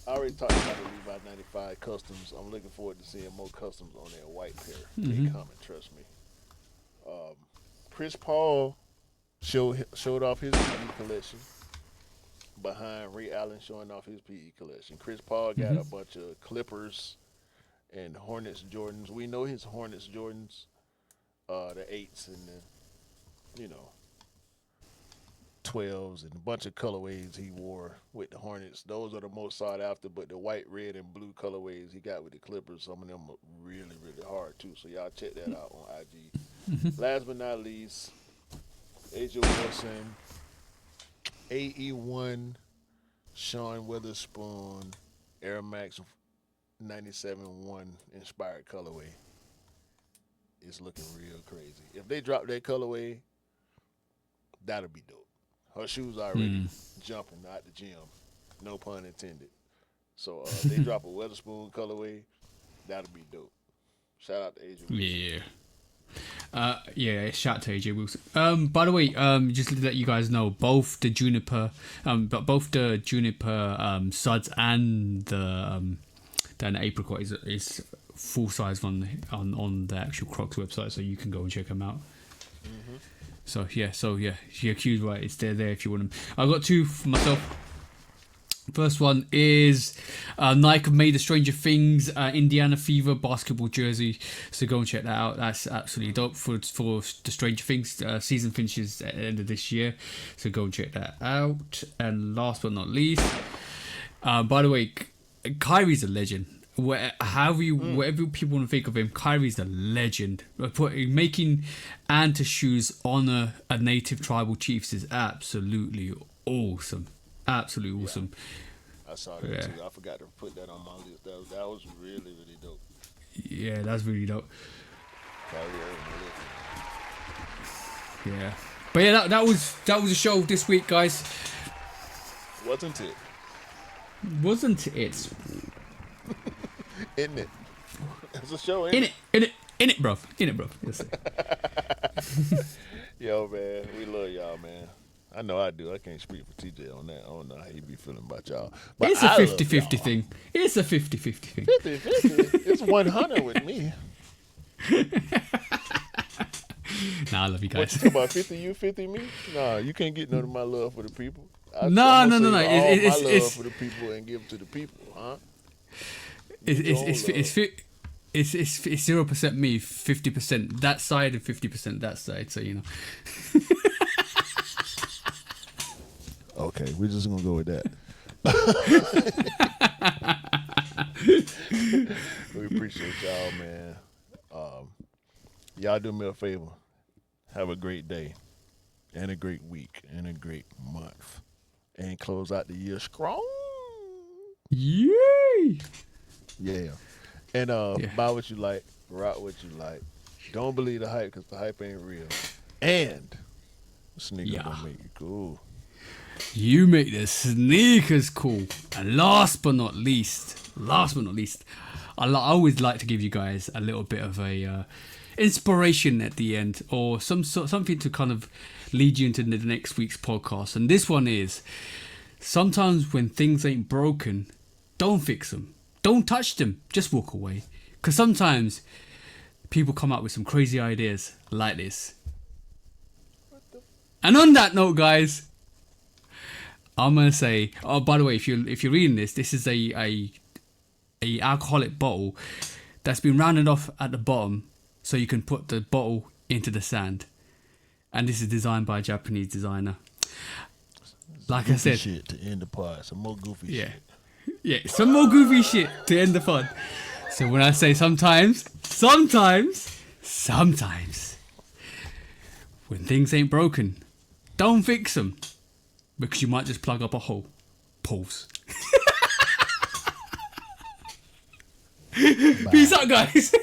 I already talked about the Levi 95 customs. I'm looking forward to seeing more customs on that white pair. They coming, trust me. Chris Paul showed off his PE collection behind Ray Allen showing off his PE collection. Chris Paul got a bunch of Clippers and Hornets Jordans. We know his Hornets Jordans, the 8s and the, 12s and a bunch of colorways he wore with the Hornets. Those are the most sought after, but the white, red, and blue colorways he got with the Clippers, some of them are really, really hard too. So y'all check that out on IG. Last but not least, AJ Wilson, AE1, Sean Witherspoon, Air Max 97-1 inspired colorway. It's looking real crazy. If they drop that colorway, that'll be dope. Her shoes already jumping out the gym. No pun intended. So they drop a Weatherspoon colorway, that'll be dope. Shout out to AJ Wilson. Yeah, shout out to AJ Wilson. By the way, just to let you guys know, both the Juniper suds and the apricot is full size on the actual Crocs website, so you can go and check them out. So yeah, Q's right. It's there if you want them. I've got two for myself. First one is Nike made the Stranger Things Indiana Fever basketball jersey. So go and check that out. That's absolutely dope for the Stranger Things season finishes at the end of this year. So go and check that out. And last but not least, by the way, Kyrie's a legend. Whatever people want to think of him, Kyrie's a legend. Making Anta shoes honor a native tribal chiefs is absolutely awesome. Absolutely awesome. I saw that too. I forgot to put that on my list. That was really, really dope. Yeah, that's really dope. Yeah. But yeah, that was a show this week, guys. Wasn't it? Wasn't it? Isn't it? It's a show, In it, bro. Yes. Yo, man, we love y'all, man. I know I do. I can't speak for TJ on that. I don't know how he be feeling about y'all. But it's a 50-50 thing. It's a 50-50 thing. 50-50. It's 100 with me. Nah, I love you guys. What you talking about, 50 you, 50 me? Nah, you can't get none of my love for the people. No. My love for the people and give to the people, huh? It's 0% me, 50% that side, and 50% that side. So you know. Okay, we're just gonna go with that. We appreciate y'all, man. Y'all do me a favor. Have a great day, and a great week, and a great month, and close out the year strong. Yay! Yeah. And buy what you like, rock what you like. Don't believe the hype, because the hype ain't real. And sneakers don't make you cool. You make the sneakers cool. And last but not least, I always like to give you guys a little bit of a inspiration at the end, or something to kind of lead you into the next week's podcast. And this one is, sometimes when things ain't broken, don't fix them. Don't touch them. Just walk away. Because sometimes people come up with some crazy ideas like this. And on that note, guys, I'm gonna say. Oh, by the way, if you're reading this, this is a alcoholic bottle that's been rounded off at the bottom, so you can put the bottle into the sand. And this is designed by a Japanese designer. Like I said, shit to end the pod. Some more goofy shit. Yeah, some more goofy shit to end the fun. So when I say sometimes, when things ain't broken, don't fix them, because you might just plug up a hole. Pause. Peace out, guys.